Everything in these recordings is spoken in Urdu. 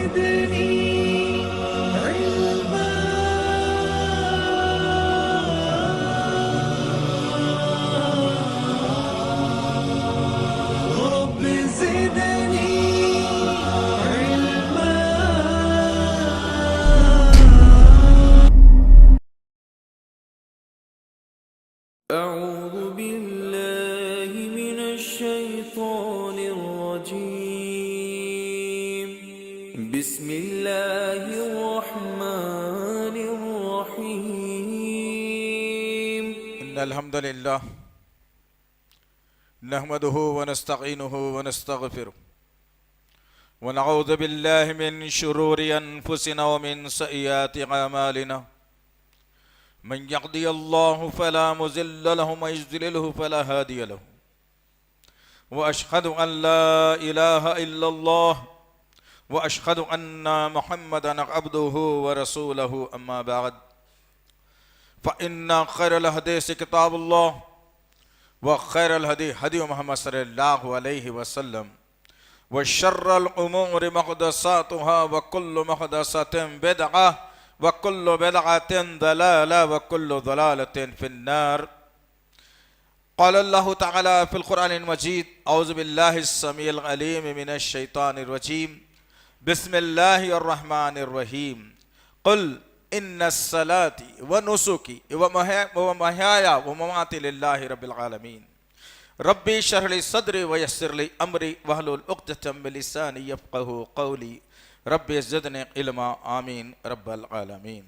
زدني علما رب زدني علما. أعوذ بالله من الشيطان الرجيم. بسم الله الرحمن الرحيم. إن الحمد لله نحمده ونستعينه ونستغفره ونعوذ بالله من شرور أنفسنا ومن سيئات أعمالنا. من يهدي الله فلا مضل له ومن يضلل فلا هادي له. وأشهد أن لا إله إلا الله وأشهد أن محمدا عبده ورسوله. أما بعد فإن خير الحديث كتاب الله وخير الهدي هدي محمد صلى الله عليه وسلم وشر الأمور محدثاتها وكل محدثة بدعة وكل بدعة ضلالة وكل ضلالة في النار. قال الله تعالى في القرآن المجيد: أعوذ بالله السميع العليم من الشيطان الرجيم. بسم الله الرحمن الرحيم. قل إن الصلاة ونسكي ومحياي ومماتي لله رب العالمين. ربي اشرح لي صدري ويسر لي أمري واحلل عقدة من لساني يفقهوا قولي. ربي زدني علما. آمین رب العالمین.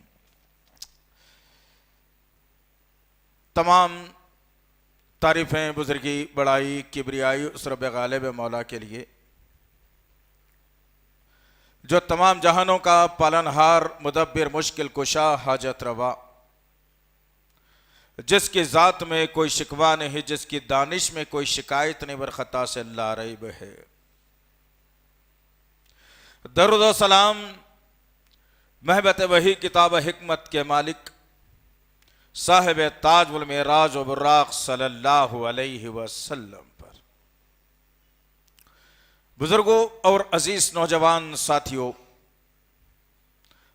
تمام تعریفیں، بزرگی، بڑائی، کبریائی اس رب غالب مولا کے لیے جو تمام جہانوں کا پالنہار، مدبر، مشکل کشا، حاجت روا، جس کی ذات میں کوئی شکوہ نہیں، جس کی دانش میں کوئی شکایت نہیں، برخطا سے لا ریب ہے. درود و سلام محبت وحی کتاب حکمت کے مالک صاحب تاج والمعراج و براق صلی اللہ علیہ وسلم پر. بزرگوں اور عزیز نوجوان ساتھیوں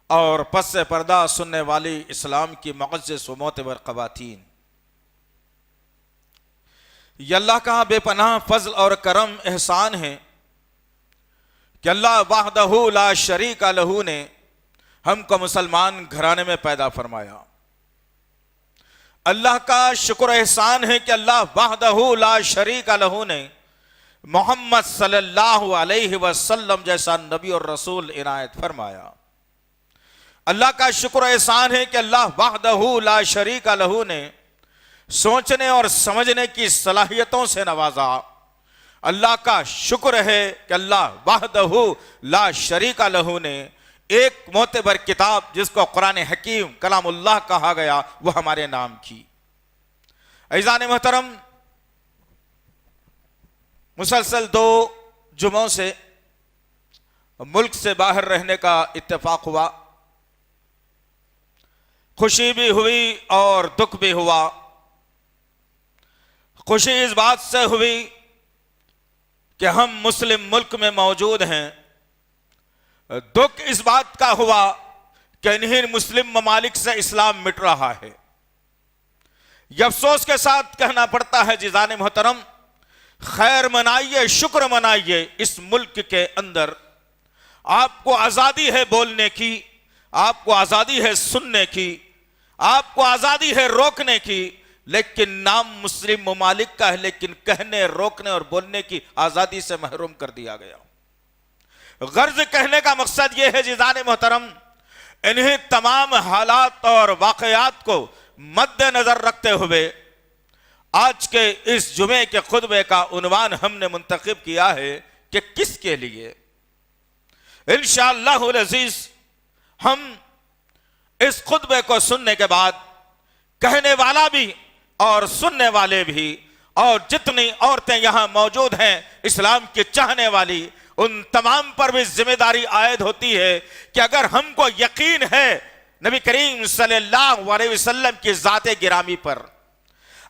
اور پس پردہ سننے والی اسلام کی معزز و معتبر خواتین، یہ اللہ کا بے پناہ فضل اور کرم احسان ہے کہ اللہ وحدہ لا شریک لہ نے ہم کو مسلمان گھرانے میں پیدا فرمایا. اللہ کا شکر احسان ہے کہ اللہ وحدہ لا شریک لہ نے محمد صلی اللہ علیہ وسلم جیسا نبی اور رسول عنایت فرمایا. اللہ کا شکر احسان ہے کہ اللہ وحدہ لا شریک لہ نے سوچنے اور سمجھنے کی صلاحیتوں سے نوازا. اللہ کا شکر ہے کہ اللہ وحدہ لا شریک لہ نے ایک معتبر کتاب جس کو قرآن حکیم کلام اللہ کہا گیا وہ ہمارے نام کی. عزیزان محترم، مسلسل 2 جمعوں سے ملک سے باہر رہنے کا اتفاق ہوا. خوشی بھی ہوئی اور دکھ بھی ہوا. خوشی اس بات سے ہوئی کہ ہم مسلم ملک میں موجود ہیں. دکھ اس بات کا ہوا کہ انہیں مسلم ممالک سے اسلام مٹ رہا ہے. یہ افسوس کے ساتھ کہنا پڑتا ہے جیزان محترم، خیر منائیے، شکر منائیے، اس ملک کے اندر آپ کو آزادی ہے بولنے کی، آپ کو آزادی ہے سننے کی، آپ کو آزادی ہے روکنے کی، لیکن نام مسلم ممالک کا ہے، لیکن کہنے، روکنے اور بولنے کی آزادی سے محروم کر دیا گیا. غرض کہنے کا مقصد یہ ہے جیزان محترم، انہیں تمام حالات اور واقعات کو مد نظر رکھتے ہوئے آج کے اس جمعے کے خطبے کا عنوان ہم نے منتخب کیا ہے کہ کس کے لیے. انشاءاللہ العزیز ہم اس خطبے کو سننے کے بعد کہنے والا بھی اور سننے والے بھی اور جتنی عورتیں یہاں موجود ہیں اسلام کی چاہنے والی، ان تمام پر بھی ذمہ داری عائد ہوتی ہے کہ اگر ہم کو یقین ہے نبی کریم صلی اللہ علیہ وسلم کی ذات گرامی پر،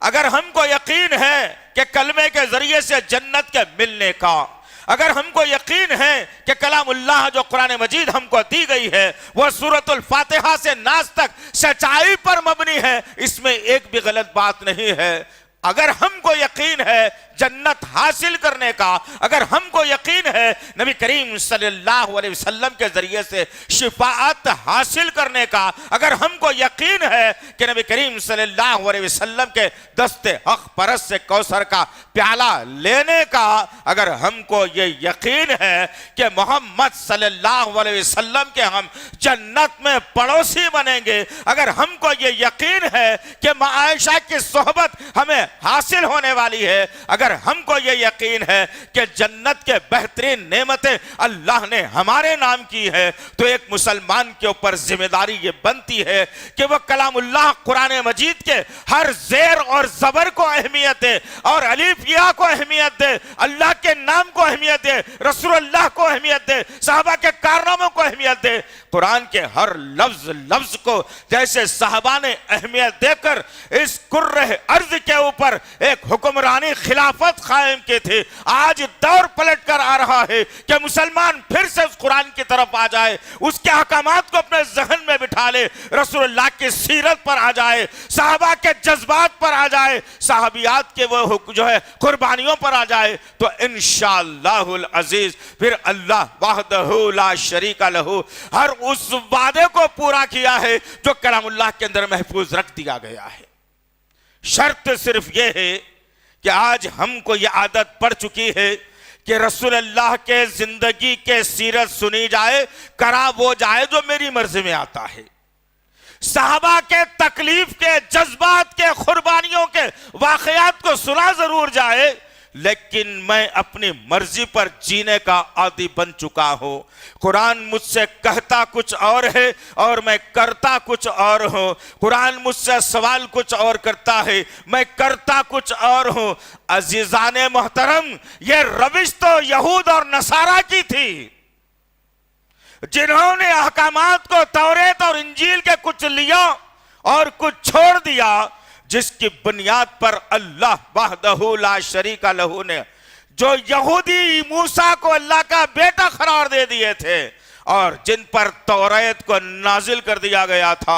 اگر ہم کو یقین ہے کہ کلمے کے ذریعے سے جنت کے ملنے کا، اگر ہم کو یقین ہے کہ کلام اللہ جو قرآن مجید ہم کو دی گئی ہے وہ سورۃ الفاتحہ سے ناس تک سچائی پر مبنی ہے، اس میں ایک بھی غلط بات نہیں ہے، اگر ہم کو یقین ہے جنت حاصل کرنے کا، اگر ہم کو یقین ہے نبی کریم صلی اللہ علیہ وسلم کے ذریعے سے شفاعت حاصل کرنے کا، اگر ہم کو یقین ہے کہ نبی کریم صلی اللہ علیہ وسلم کے دست حق پرست سے کوثر کا پیالہ لینے کا، اگر ہم کو یہ یقین ہے کہ محمد صلی اللہ علیہ وسلم کے ہم جنت میں پڑوسی بنیں گے، اگر ہم کو یہ یقین ہے کہ عائشہ کی صحبت ہمیں حاصل ہونے والی ہے، اگر ہم کو یہ یقین ہے کہ جنت کے بہترین نعمتیں اللہ نے ہمارے نام کی ہے، تو ایک مسلمان کے اوپر ذمہ داری یہ بنتی ہے کہ وہ کلام اللہ قرآن مجید کے ہر زیر اور زبر کو اہمیت دے، اور الف یا کو اہمیت دے، اللہ کے نام کو اہمیت دے، رسول اللہ کو اہمیت دے، صحابہ کے کارناموں کو اہمیت دے، قرآن کے ہر لفظ کو جیسے صحابہ نے اہمیت دے کر اس کرہ ارض کے اوپر ایک حکمرانی خلافت قائم کی تھی، آج دور پلٹ کر آ رہا ہے کہ مسلمان پھر سے اس قرآن کی طرف آ جائے، اس کے احکامات کو اپنے ذہن میں بٹھا لے، رسول اللہ کی سیرت پر آ جائے، صحابہ کے جذبات پر آ جائے، صحابیات کے وہ جو ہے قربانیوں پر آ جائے، تو انشاءاللہ العزیز پھر اللہ وحدہ لا شریک لہ ہر اس وعدے کو پورا کیا ہے جو کلام اللہ کے اندر محفوظ رکھ دیا گیا ہے۔ شرط صرف یہ ہے کہ آج ہم کو یہ عادت پڑ چکی ہے کہ رسول اللہ کے زندگی کے سیرت سنی جائے، کرا وہ جائے جو میری مرضی میں آتا ہے، صحابہ کے تکلیف کے، جذبات کے، قربانیوں کے واقعات کو سنا ضرور جائے، لیکن میں اپنی مرضی پر جینے کا عادی بن چکا ہوں۔ قرآن مجھ سے کہتا کچھ اور ہے اور میں کرتا کچھ اور ہوں، قرآن مجھ سے سوال کچھ اور کرتا ہے، میں کرتا کچھ اور ہوں۔ عزیزان محترم، یہ روش تو یہود اور نصارہ کی تھی، جنہوں نے احکامات کو توریت اور انجیل کے کچھ لیا اور کچھ چھوڑ دیا، جس کی بنیاد پر اللہ وحدہ لا شریک لہ نے جو یہودی موسیٰ کو اللہ کا بیٹا قرار دے دیے تھے اور جن پر توریت کو نازل کر دیا گیا تھا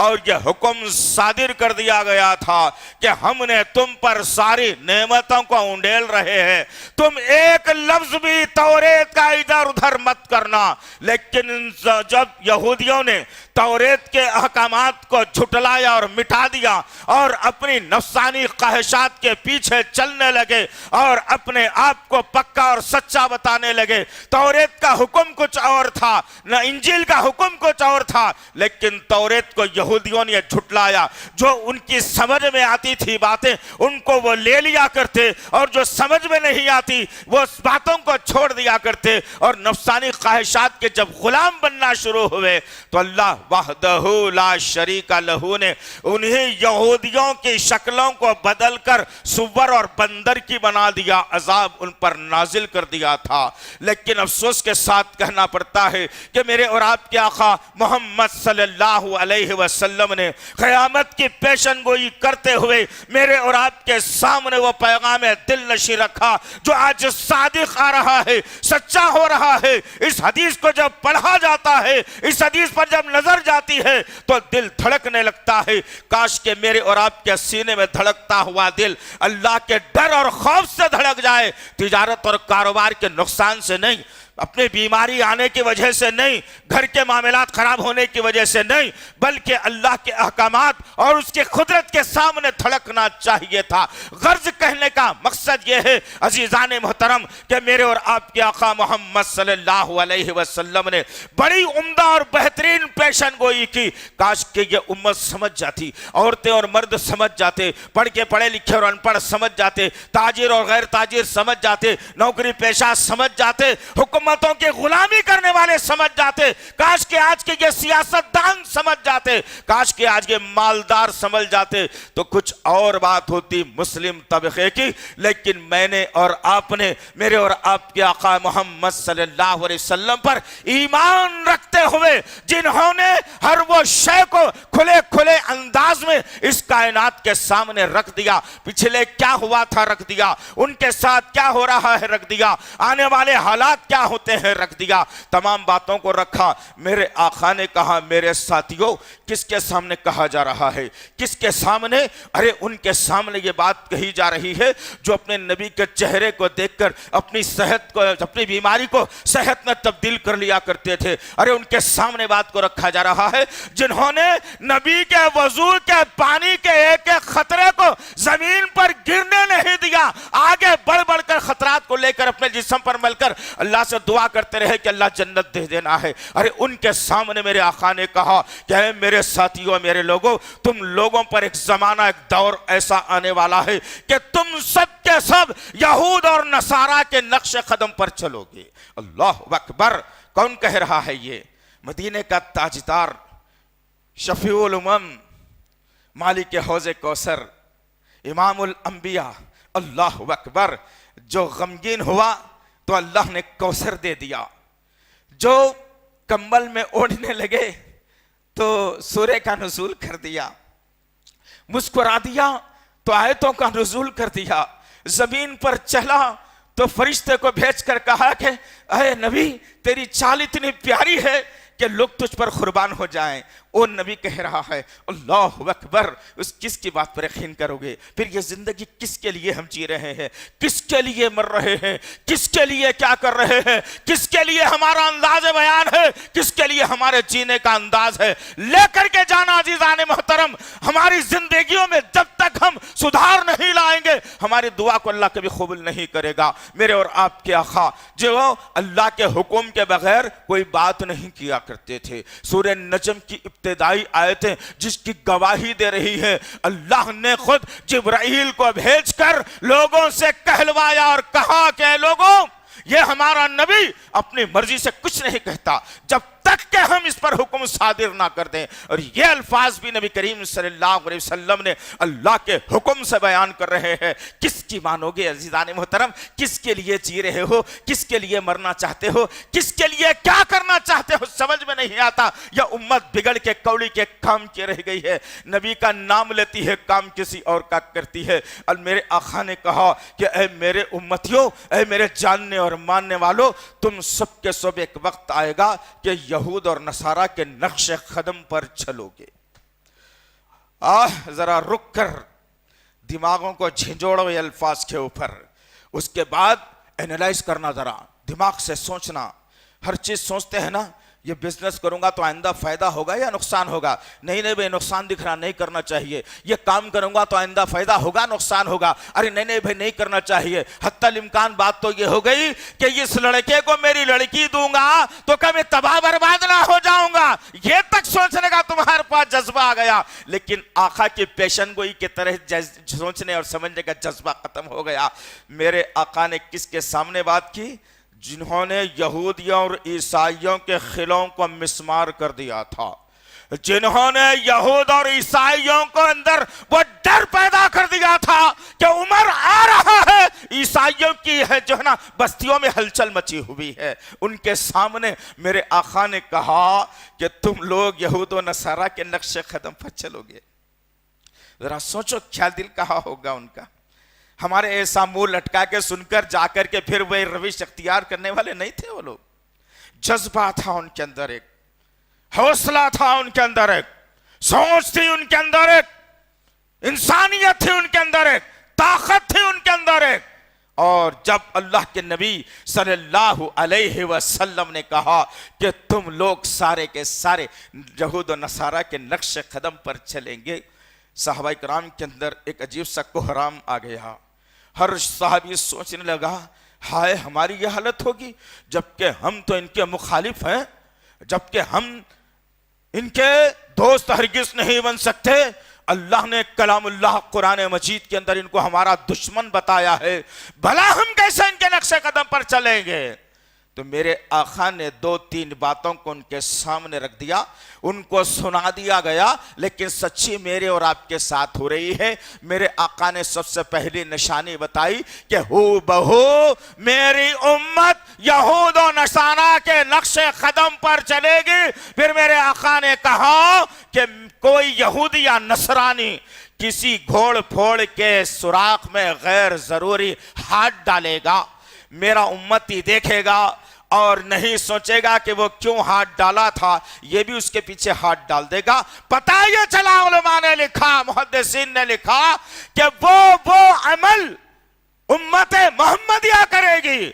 اور یہ حکم صادر کر دیا گیا تھا کہ ہم نے تم پر ساری نعمتوں کو انڈیل رہے ہیں، تم ایک لفظ بھی توریت کا ادھر ادھر مت کرنا، لیکن جب یہودیوں نے توریت کے احکامات کو جھٹلایا اور مٹا دیا اور اپنی نفسانی خواہشات کے پیچھے چلنے لگے اور اپنے آپ کو پکا اور سچا بتانے لگے، توریت کا حکم کچھ اور تھا، نہ انجیل کا حکم کچھ اور تھا، لیکن توریت کو یہودیوں نے جھٹلایا، جو ان کی سمجھ میں آتی تھی باتیں ان کو وہ لے لیا کرتے اور جو سمجھ میں نہیں آتی وہ اس باتوں کو چھوڑ دیا کرتے، اور نفسانی خواہشات کے جب غلام بننا شروع ہوئے تو اللہ وحدہ لا شریک لہ نے انہیں یہودیوں کی شکلوں کو بدل کر سور اور بندر کی بنا دیا، عذاب ان پر نازل کر دیا تھا۔ لیکن افسوس کے ساتھ کہنا پڑتا ہے کہ میرے اور آپ کے آقا محمد صلی اللہ علیہ وسلم نے قیامت کی پیشن گوئی کرتے ہوئے میرے اور آپ کے سامنے وہ پیغام دل نشیں رکھا جو آج صادق آ رہا ہے، سچا ہو رہا ہے۔ اس حدیث کو جب پڑھا جاتا ہے، اس حدیث پر جب نظر جاتی ہے تو دل دھڑکنے لگتا ہے، کاش کہ میرے اور آپ کے سینے میں دھڑکتا ہوا دل اللہ کے ڈر اور خوف سے دھڑک جائے، تجارت اور کاروبار کے نقصان سے نہیں، اپنی بیماری آنے کی وجہ سے نہیں، گھر کے معاملات خراب ہونے کی وجہ سے نہیں، بلکہ اللہ کے احکامات اور اس کی قدرت کے سامنے دھڑکنا چاہیے تھا۔ غرض کہنے کا مقصد یہ ہے عزیزان محترم کہ میرے اور آپ کے آقا محمد صلی اللہ علیہ وسلم نے بڑی عمدہ اور بہترین پیشن گوئی کی، کاش کہ یہ امت سمجھ جاتی، عورتیں اور مرد سمجھ جاتے، پڑھ کے پڑھے لکھے اور ان پڑھ سمجھ جاتے، تاجر اور غیر تاجر سمجھ جاتے، نوکری پیشہ سمجھ جاتے، حکم حکومتوں کی غلامی کرنے والے سمجھ جاتے، کاش کہ آج کے یہ سیاستدان سمجھ جاتے، کاش کہ آج کے مالدار سمجھ جاتے تو کچھ اور بات ہوتی مسلم طبقے کی. لیکن میں نے اور آپ نے میرے اور آپ کے آقا محمد صلی اللہ علیہ وسلم پر ایمان رکھتے ہوئے جنہوں نے ہر وہ شے کو کھلے کھلے انداز میں اس کائنات کے سامنے رکھ دیا، پچھلے کیا ہوا تھا رکھ دیا، ان کے ساتھ کیا ہو رہا ہے رکھ دیا، آنے والے حالات کیا ہوتے ہیں رکھ دیا، تمام باتوں کو رکھا. میرے آقا نے کہا میرے ساتھیوں کس کے سامنے کہا جا رہا ہے، کس کے سامنے؟ ارے ان کے سامنے یہ بات کہی جا رہی ہے جو اپنے نبی کے چہرے کو دیکھ کر اپنی صحت کو، اپنی بیماری کو صحت میں تبدیل کر لیا کرتے تھے. ارے ان کے سامنے بات کو رکھا جا رہا ہے جنہوں نے نبی کے وضو کے پانی کے ایک ایک خطرے کو زمین پر گرنے نہیں دیا، آگے بڑھ بڑھ کر خطرات کو لے کر اپنے جسم پر مل کر اللہ سے دعا کرتے رہے کہ اللہ جنت دے دینا ہے. ارے ان کے سامنے میرے آقا نے کہا کہ اے میرے ساتھیوں، میرے لوگوں، تم لوگوں پر ایک زمانہ، ایک دور ایسا آنے والا ہے کہ تم سب کے سب یہود اور نصارہ کے نقش قدم پر چلو گے. اللہ اکبر! کون کہہ رہا ہے یہ؟ مدینے کا تاجدار، شفیع الامم، مالک حوض کوثر، امام الانبیاء. اللہ اکبر! جو غمگین ہوا تو اللہ نے کوثر دے دیا، جو کمبل میں اوڑھنے لگے تو سورہ کا نزول کر دیا، مسکرا دیا تو آیتوں کا نزول کر دیا، زمین پر چلا تو فرشتے کو بھیج کر کہا کہ اے نبی تیری چال اتنی پیاری ہے کہ لوگ تجھ پر قربان ہو جائیں. وہ نبی کہہ رہا ہے اللہ اکبر! اس کس کی بات پر یقین کرو گے؟ پھر یہ زندگی کس کے لیے ہم جی رہے ہیں، کس کے لیے مر رہے ہیں، کس کے لیے کیا کر رہے ہیں، کس کے لیے ہمارا انداز بیان ہے، کس کے لیے ہمارے جینے کا انداز ہے؟ لے کر کے جانا عزیزان محترم. ہماری زندگیوں میں جب تک ہم سدھار نہیں لائیں گے ہماری دعا کو اللہ کبھی قبول نہیں کرے گا. میرے اور آپ کے آقا جو اللہ کے حکم کے بغیر کوئی بات نہیں کیا کرتے تھے. سورہ نجم کی ابتدائی آیتیں جس کی گواہی دے رہی ہے، اللہ نے خود جبرائیل کو بھیج کر لوگوں سے کہلوایا اور کہا کہ لوگوں یہ ہمارا نبی اپنی مرضی سے کچھ نہیں کہتا جب تک کہ ہم اس پر حکم صادر نہ کر دیں. اور یہ الفاظ بھی نبی کریم صلی اللہ علیہ وسلم نے اللہ کے حکم سے بیان کر رہے ہیں. کس کی مانو گے عزیزان محترم؟ کس کے لیے جی رہے ہو؟ کس کے لیے مرنا چاہتے ہو؟ کس کے لیے کیا کرنا چاہتے ہو؟ سمجھ میں نہیں آتا. یا امت بگڑ کے کوڑی کے کام کی رہ گئی ہے، نبی کا نام لیتی ہے، کام کسی اور کا کرتی ہے. اور میرے آقا نے کہا کہ اے میرے امتیوں، اے میرے جاننے اور ماننے والوں، تم سب کے سب ایک وقت آئے گا کہ یہود اور نصارہ کے نقش قدم پر چلو گے. ذرا رک کر دماغوں کو جھنجوڑو یہ الفاظ کے اوپر، اس کے بعد اینالائز کرنا، ذرا دماغ سے سوچنا. ہر چیز سوچتے ہیں نا یہ بزنس کروں گا تو آئندہ فائدہ ہوگا یا نقصان ہوگا؟ نہیں نہیں بھائی نقصان دکھ رہا، نہیں کرنا چاہیے. یہ کام کروں گا تو آئندہ فائدہ ہوگا نقصان ہوگا؟ ارے نہیں نہیں بھائی نہیں کرنا چاہیے. حتی الامکان بات تو یہ ہو گئی کہ اس لڑکے کو میری لڑکی دوں گا تو کبھی تباہ برباد نہ ہو جاؤں گا، یہ تک سوچنے کا تمہارے پاس جذبہ آ گیا. لیکن آقا کی پیشن گوئی کی طرح سوچنے اور سمجھنے کا جذبہ ختم ہو گیا. میرے آقا نے کس کے سامنے بات کی؟ جنہوں نے یہودیوں اور عیسائیوں کے خلوں کو مسمار کر دیا تھا، جنہوں نے یہود اور عیسائیوں کو اندر وہ ڈر پیدا کر دیا تھا کہ عمر آ رہا ہے، عیسائیوں کی ہے جو ہے نا بستیوں میں ہلچل مچی ہوئی ہے. ان کے سامنے میرے آقا نے کہا کہ تم لوگ یہود و نصارہ کے نقش قدم پر چلو گے. ذرا سوچو کیا دل کہا ہوگا ان کا. ہمارے ایسا منہ لٹکا کے سن کر جا کر کے پھر وہ روش اختیار کرنے والے نہیں تھے. وہ لوگ جذبہ تھا ان کے اندر، ایک حوصلہ تھا ان کے اندر، ایک سوچ تھی ان کے اندر، ایک انسانیت تھی ان کے اندر، ایک طاقت تھی ان کے اندر ایک. اور جب اللہ کے نبی صلی اللہ علیہ وسلم نے کہا کہ تم لوگ سارے کے سارے یہود و نصارہ کے نقش قدم پر چلیں گے، صحابہ کرام کے اندر ایک عجیب سا کوہرام آ گیا. ہر صحابی سوچنے لگا ہائے ہماری یہ حالت ہوگی جبکہ ہم تو ان کے مخالف ہیں، جبکہ ہم ان کے دوست ہرگز نہیں بن سکتے. اللہ نے کلام اللہ قرآن مجید کے اندر ان کو ہمارا دشمن بتایا ہے، بھلا ہم کیسے ان کے نقش قدم پر چلیں گے؟ تو میرے آقا نے 2-3 باتوں کو ان کے سامنے رکھ دیا, ان کو سنا دیا گیا, لیکن سچی میرے اور آپ کے ساتھ ہو رہی ہے. میرے آقا نے سب سے پہلی نشانی بتائی کہ ہو بہو میری امت یہود و نصارہ کے نقش قدم پر چلے گی. پھر میرے آقا نے کہا کہ کوئی یہودی یا نصرانی کسی گھوڑ پھوڑ کے سوراخ میں غیر ضروری ہاتھ ڈالے گا, میرا امتی دیکھے گا اور نہیں سوچے گا کہ وہ کیوں ہاتھ ڈالا تھا, یہ بھی اس کے پیچھے ہاتھ ڈال دے گا. پتہ یہ چلا, علماء نے لکھا, محدثین نے لکھا کہ وہ عمل امت محمدیہ کرے گی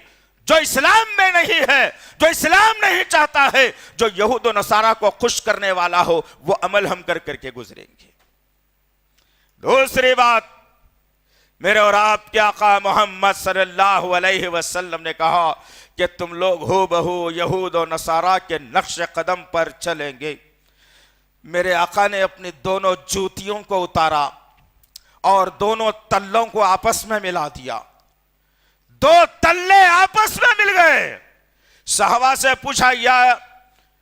جو اسلام میں نہیں ہے, جو اسلام نہیں چاہتا ہے, جو یہود و نصارہ کو خوش کرنے والا ہو, وہ عمل ہم کر کے گزریں گے. دوسری بات, میرے اور آپ کے آقا محمد صلی اللہ علیہ وسلم نے کہا کہ تم لوگ ہو بہو یہود و نصارہ کے نقش قدم پر چلیں گے. میرے آقا نے اپنی دونوں جوتیوں کو اتارا اور دونوں تلوں کو آپس میں ملا دیا. 2 تلے آپس میں مل گئے. صحابہ سے پوچھا, یا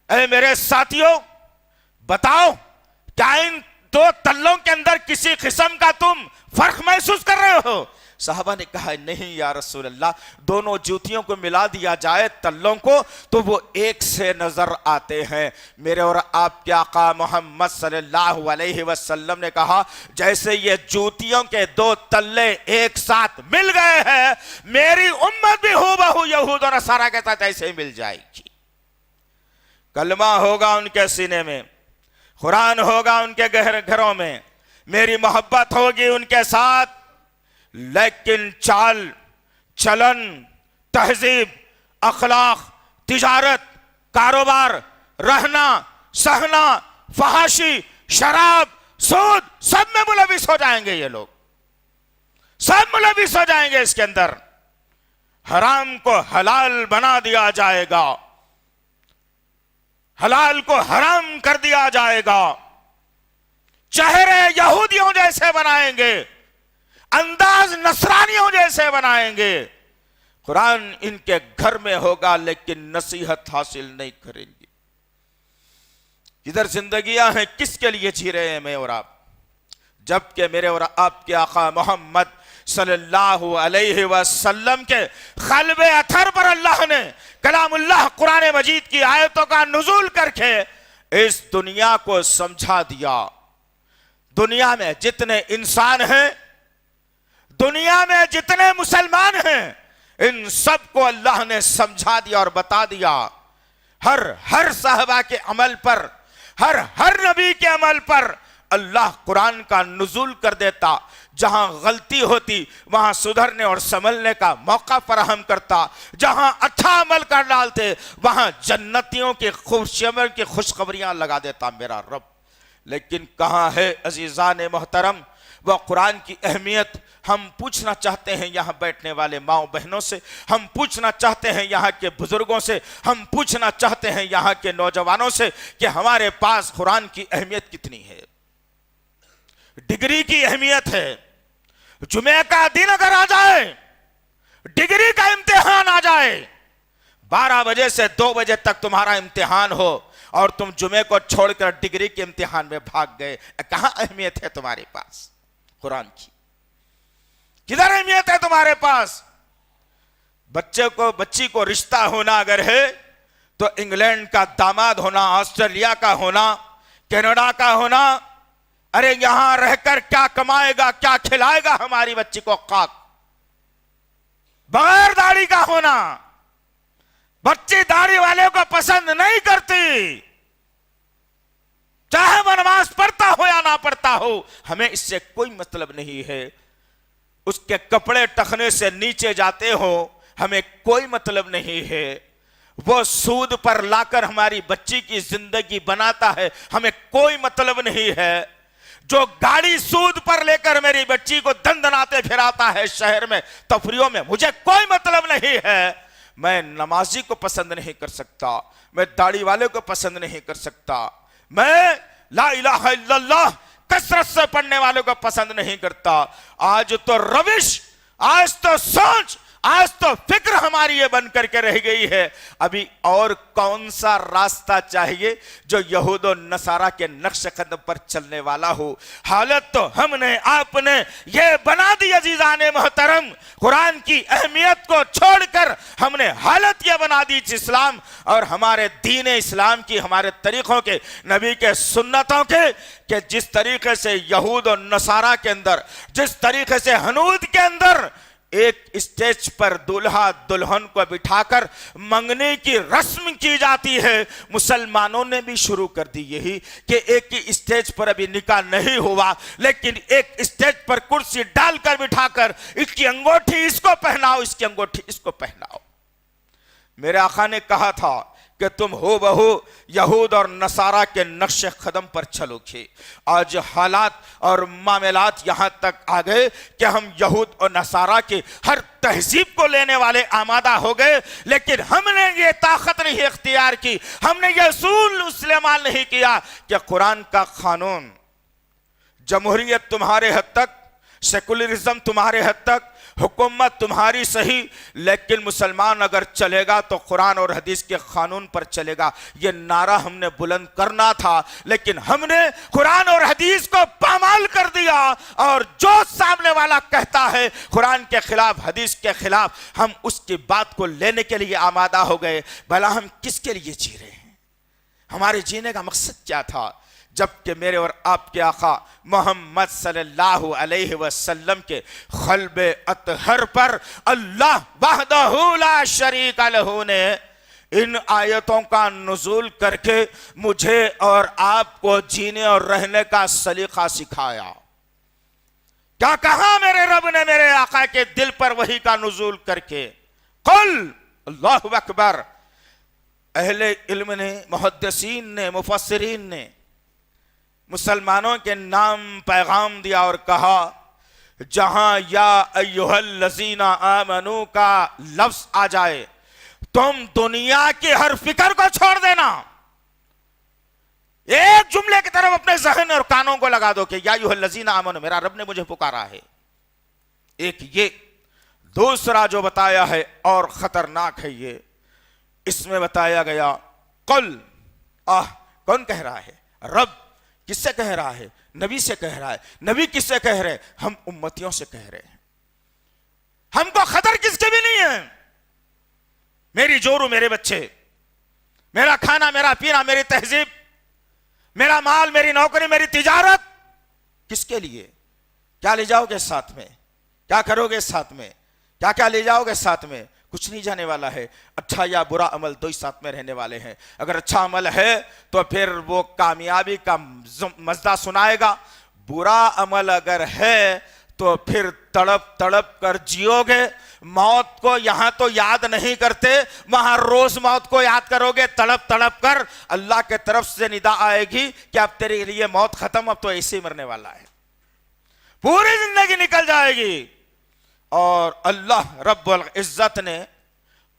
اے میرے ساتھیوں بتاؤ, کیا ان 2 تلوں کے اندر کسی قسم کا تم فرق محسوس کر رہے ہو؟ صحابہ نے کہا نہیں یا رسول اللہ, دونوں جوتیوں کو ملا دیا جائے تلوں کو تو وہ ایک سے نظر آتے ہیں. میرے اور آپ کے آقا محمد صلی اللہ علیہ وسلم نے کہا جیسے یہ جوتیوں کے 2 تلے ایک ساتھ مل گئے ہیں, میری امت بھی ہو بہو یہود و نصارہ کے ساتھ ایسے ہی مل جائے گی. کلمہ ہوگا ان کے سینے میں, قرآن ہوگا ان کے گھروں میں, میری محبت ہوگی ان کے ساتھ, لیکن چال چلن تہذیب اخلاق تجارت کاروبار رہنا سہنا فحاشی شراب سود سب میں ملوث ہو جائیں گے. یہ لوگ سب ملوث ہو جائیں گے اس کے اندر. حرام کو حلال بنا دیا جائے گا, حلال کو حرام کر دیا جائے گا, چہرے یہودیوں جیسے بنائیں گے, انداز نصرانیوں جیسے بنائیں گے. قرآن ان کے گھر میں ہوگا لیکن نصیحت حاصل نہیں کریں گے. ادھر زندگیاں ہیں کس کے لیے جی رہے ہیں میں اور آپ, جبکہ میرے اور آپ کے آقا محمد صلی اللہ علیہ وسلم کے قلب اطہر پر اللہ نے کلام اللہ قرآن مجید کی آیتوں کا نزول کر کے اس دنیا کو سمجھا دیا. دنیا میں جتنے انسان ہیں, دنیا میں جتنے مسلمان ہیں, ان سب کو اللہ نے سمجھا دیا اور بتا دیا. ہر صحابہ کے عمل پر, ہر نبی کے عمل پر اللہ قرآن کا نزول کر دیتا. جہاں غلطی ہوتی وہاں سدھرنے اور سنبھلنے کا موقع فراہم کرتا. جہاں اچھا عمل کر ڈالتے وہاں جنتیوں کی خوشخبریاں لگا دیتا میرا رب. لیکن کہاں ہے عزیزان محترم وہ قرآن کی اہمیت؟ ہم پوچھنا چاہتے ہیں یہاں بیٹھنے والے ماؤں بہنوں سے, ہم پوچھنا چاہتے ہیں یہاں کے بزرگوں سے, ہم پوچھنا چاہتے ہیں یہاں کے نوجوانوں سے کہ ہمارے پاس قرآن کی اہمیت کتنی ہے. ڈگری کی اہمیت ہے. جمعہ کا دن اگر آ جائے, ڈگری کا امتحان آ جائے, 12 بجے سے 2 بجے تک تمہارا امتحان ہو اور تم جمعے کو چھوڑ کر ڈگری کے امتحان میں بھاگ گئے, کہاں اہمیت ہے تمہارے پاس قرآن کی؟ کدھر اہمیت ہے تمہارے پاس؟ بچی کو رشتہ ہونا اگر ہے تو انگلینڈ کا داماد ہونا, آسٹریلیا کا ہونا, کینیڈا کا ہونا, ارے یہاں رہ کر کیا کمائے گا, کیا کھلائے گا ہماری بچی کو خاک. بغیر داڑھی کا ہونا, بچی داڑھی والے کو پسند نہیں کرتی, چاہے وہ نماز پڑھتا ہو یا نہ پڑھتا ہو, ہمیں اس سے کوئی مطلب نہیں ہے. اس کے کپڑے ٹخنے سے نیچے جاتے ہو, ہمیں کوئی مطلب نہیں ہے. وہ سود پر لا کر ہماری بچی کی زندگی بناتا ہے, ہمیں کوئی مطلب نہیں ہے. جو گاڑی سود پر لے کر میری بچی کو دندناتے پھراتا ہے شہر میں تفریحوں میں, مجھے کوئی مطلب نہیں ہے. میں نمازی کو پسند نہیں کر سکتا, میں داڑھی والے کو پسند نہیں کر سکتا, میں لا الہ الا اللہ کثرت سے پڑھنے والے کو پسند نہیں کرتا. آج تو روش, آج تو سوچ, آج تو فکر ہماری یہ بن کر کے رہ گئی ہے، ابھی اور کون سا راستہ چاہیے جو یہود و نصارہ کے نقش قدم پر چلنے والا ہو؟ حالت تو ہم نے آپ نے یہ بنا دی عزیزان محترم، قرآن کی اہمیت کو چھوڑ کر ہم نے حالت یہ بنا دی اسلام اور ہمارے دین اسلام کی، ہمارے طریقوں کے، نبی کے سنتوں کے، کہ جس طریقے سے یہود و نصارہ کے اندر، جس طریقے سے ہنود کے اندر ایک اسٹیج پر دلہا دلہن کو بٹھا کر منگنے کی رسم کی جاتی ہے، مسلمانوں نے بھی شروع کر دی یہی کہ ایک ہی اسٹیج پر ابھی نکاح نہیں ہوا لیکن ایک اسٹیج پر کرسی ڈال کر بٹھا کر اس کی انگوٹھی اس کو پہناؤ، اس کی انگوٹھی اس کو پہناؤ۔ میرے آقا نے کہا تھا کہ تم ہو بہو یہود اور نصارہ کے نقش قدم پر چلو گے۔ آج حالات اور معاملات یہاں تک آ گئے کہ ہم یہود اور نصارہ کی ہر تہذیب کو لینے والے آمادہ ہو گئے، لیکن ہم نے یہ طاقت نہیں اختیار کی، ہم نے یہ اصول استعمال نہیں کیا کہ قرآن کا قانون، جمہوریت تمہارے حد تک، سیکولرزم تمہارے حد تک، حکومت تمہاری صحیح، لیکن مسلمان اگر چلے گا تو قرآن اور حدیث کے قانون پر چلے گا۔ یہ نعرہ ہم نے بلند کرنا تھا، لیکن ہم نے قرآن اور حدیث کو پامال کر دیا، اور جو سامنے والا کہتا ہے قرآن کے خلاف، حدیث کے خلاف، ہم اس کی بات کو لینے کے لیے آمادہ ہو گئے۔ بھلا ہم کس کے لیے جی رہے ہیں؟ ہمارے جینے کا مقصد کیا تھا؟ جبکہ میرے اور آپ کے آقا محمد صلی اللہ علیہ وسلم کے قلب اطہر پر اللہ وحدہ لا شریک لہ نے ان آیتوں کا نزول کر کے مجھے اور آپ کو جینے اور رہنے کا سلیقہ سکھایا۔ کیا کہا میرے رب نے میرے آقا کے دل پر وحی کا نزول کر کے؟ قل اللہ اکبر۔ اہل علم نے، محدثین نے، مفسرین نے مسلمانوں کے نام پیغام دیا اور کہا جہاں یا ایہا الذین آمنو کا لفظ آ جائے تم دنیا کی ہر فکر کو چھوڑ دینا، ایک جملے کی طرف اپنے ذہن اور کانوں کو لگا دو کہ یا ایہا الذین آمنو، میرا رب نے مجھے پکارا ہے۔ ایک یہ، دوسرا جو بتایا ہے اور خطرناک ہے یہ، اس میں بتایا گیا قل، کون کہہ رہا ہے؟ رب۔ کس سے کہہ رہا ہے؟ نبی سے کہہ رہا ہے۔ نبی کس سے کہہ رہے ہیں؟ ہم امتیوں سے کہہ رہے ہیں۔ ہم کو خطر کس کے بھی نہیں ہے۔ میری جورو، میرے بچے، میرا کھانا، میرا پینا، میری تہذیب، میرا مال، میری نوکری، میری تجارت، کس کے لیے؟ کیا لے جاؤ گے ساتھ میں؟ کیا کرو گے ساتھ میں؟ کیا کیا لے جاؤ گے ساتھ میں؟ کچھ نہیں جانے والا ہے۔ اچھا یا برا عمل دو ہی ساتھ میں رہنے والے ہیں۔ اگر اچھا عمل ہے تو پھر وہ کامیابی کا مزدہ سنائے گا، برا عمل اگر ہے تو پھر تڑپ تڑپ کر جیو گے۔ موت کو یہاں تو یاد نہیں کرتے، وہاں روز موت کو یاد کرو گے تڑپ تڑپ کر۔ اللہ کے طرف سے ندا آئے گی کہ اب تیرے لیے موت ختم، اب تو ایسے ہی مرنے والا ہے، پوری زندگی نکل جائے گی۔ اور اللہ رب العزت نے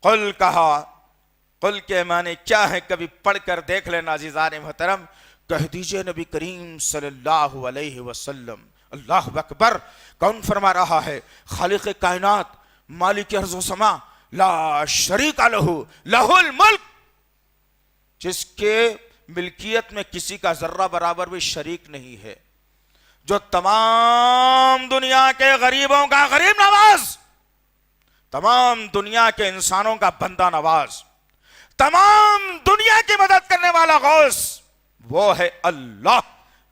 قل کہا، قل کے معنی کیا ہے کبھی پڑھ کر دیکھ لینا عزیزان محترم۔ کہہ دیجئے نبی کریم صلی اللہ علیہ وسلم۔ اللہ اکبر۔ کون فرما رہا ہے؟ خالق کائنات، مالک ارض و سما، لا شریک لہ، لہ الملک، جس کے ملکیت میں کسی کا ذرہ برابر بھی شریک نہیں ہے، جو تمام دنیا کے غریبوں کا غریب نواز، تمام دنیا کے انسانوں کا بندہ نواز، تمام دنیا کی مدد کرنے والا غوث، وہ ہے اللہ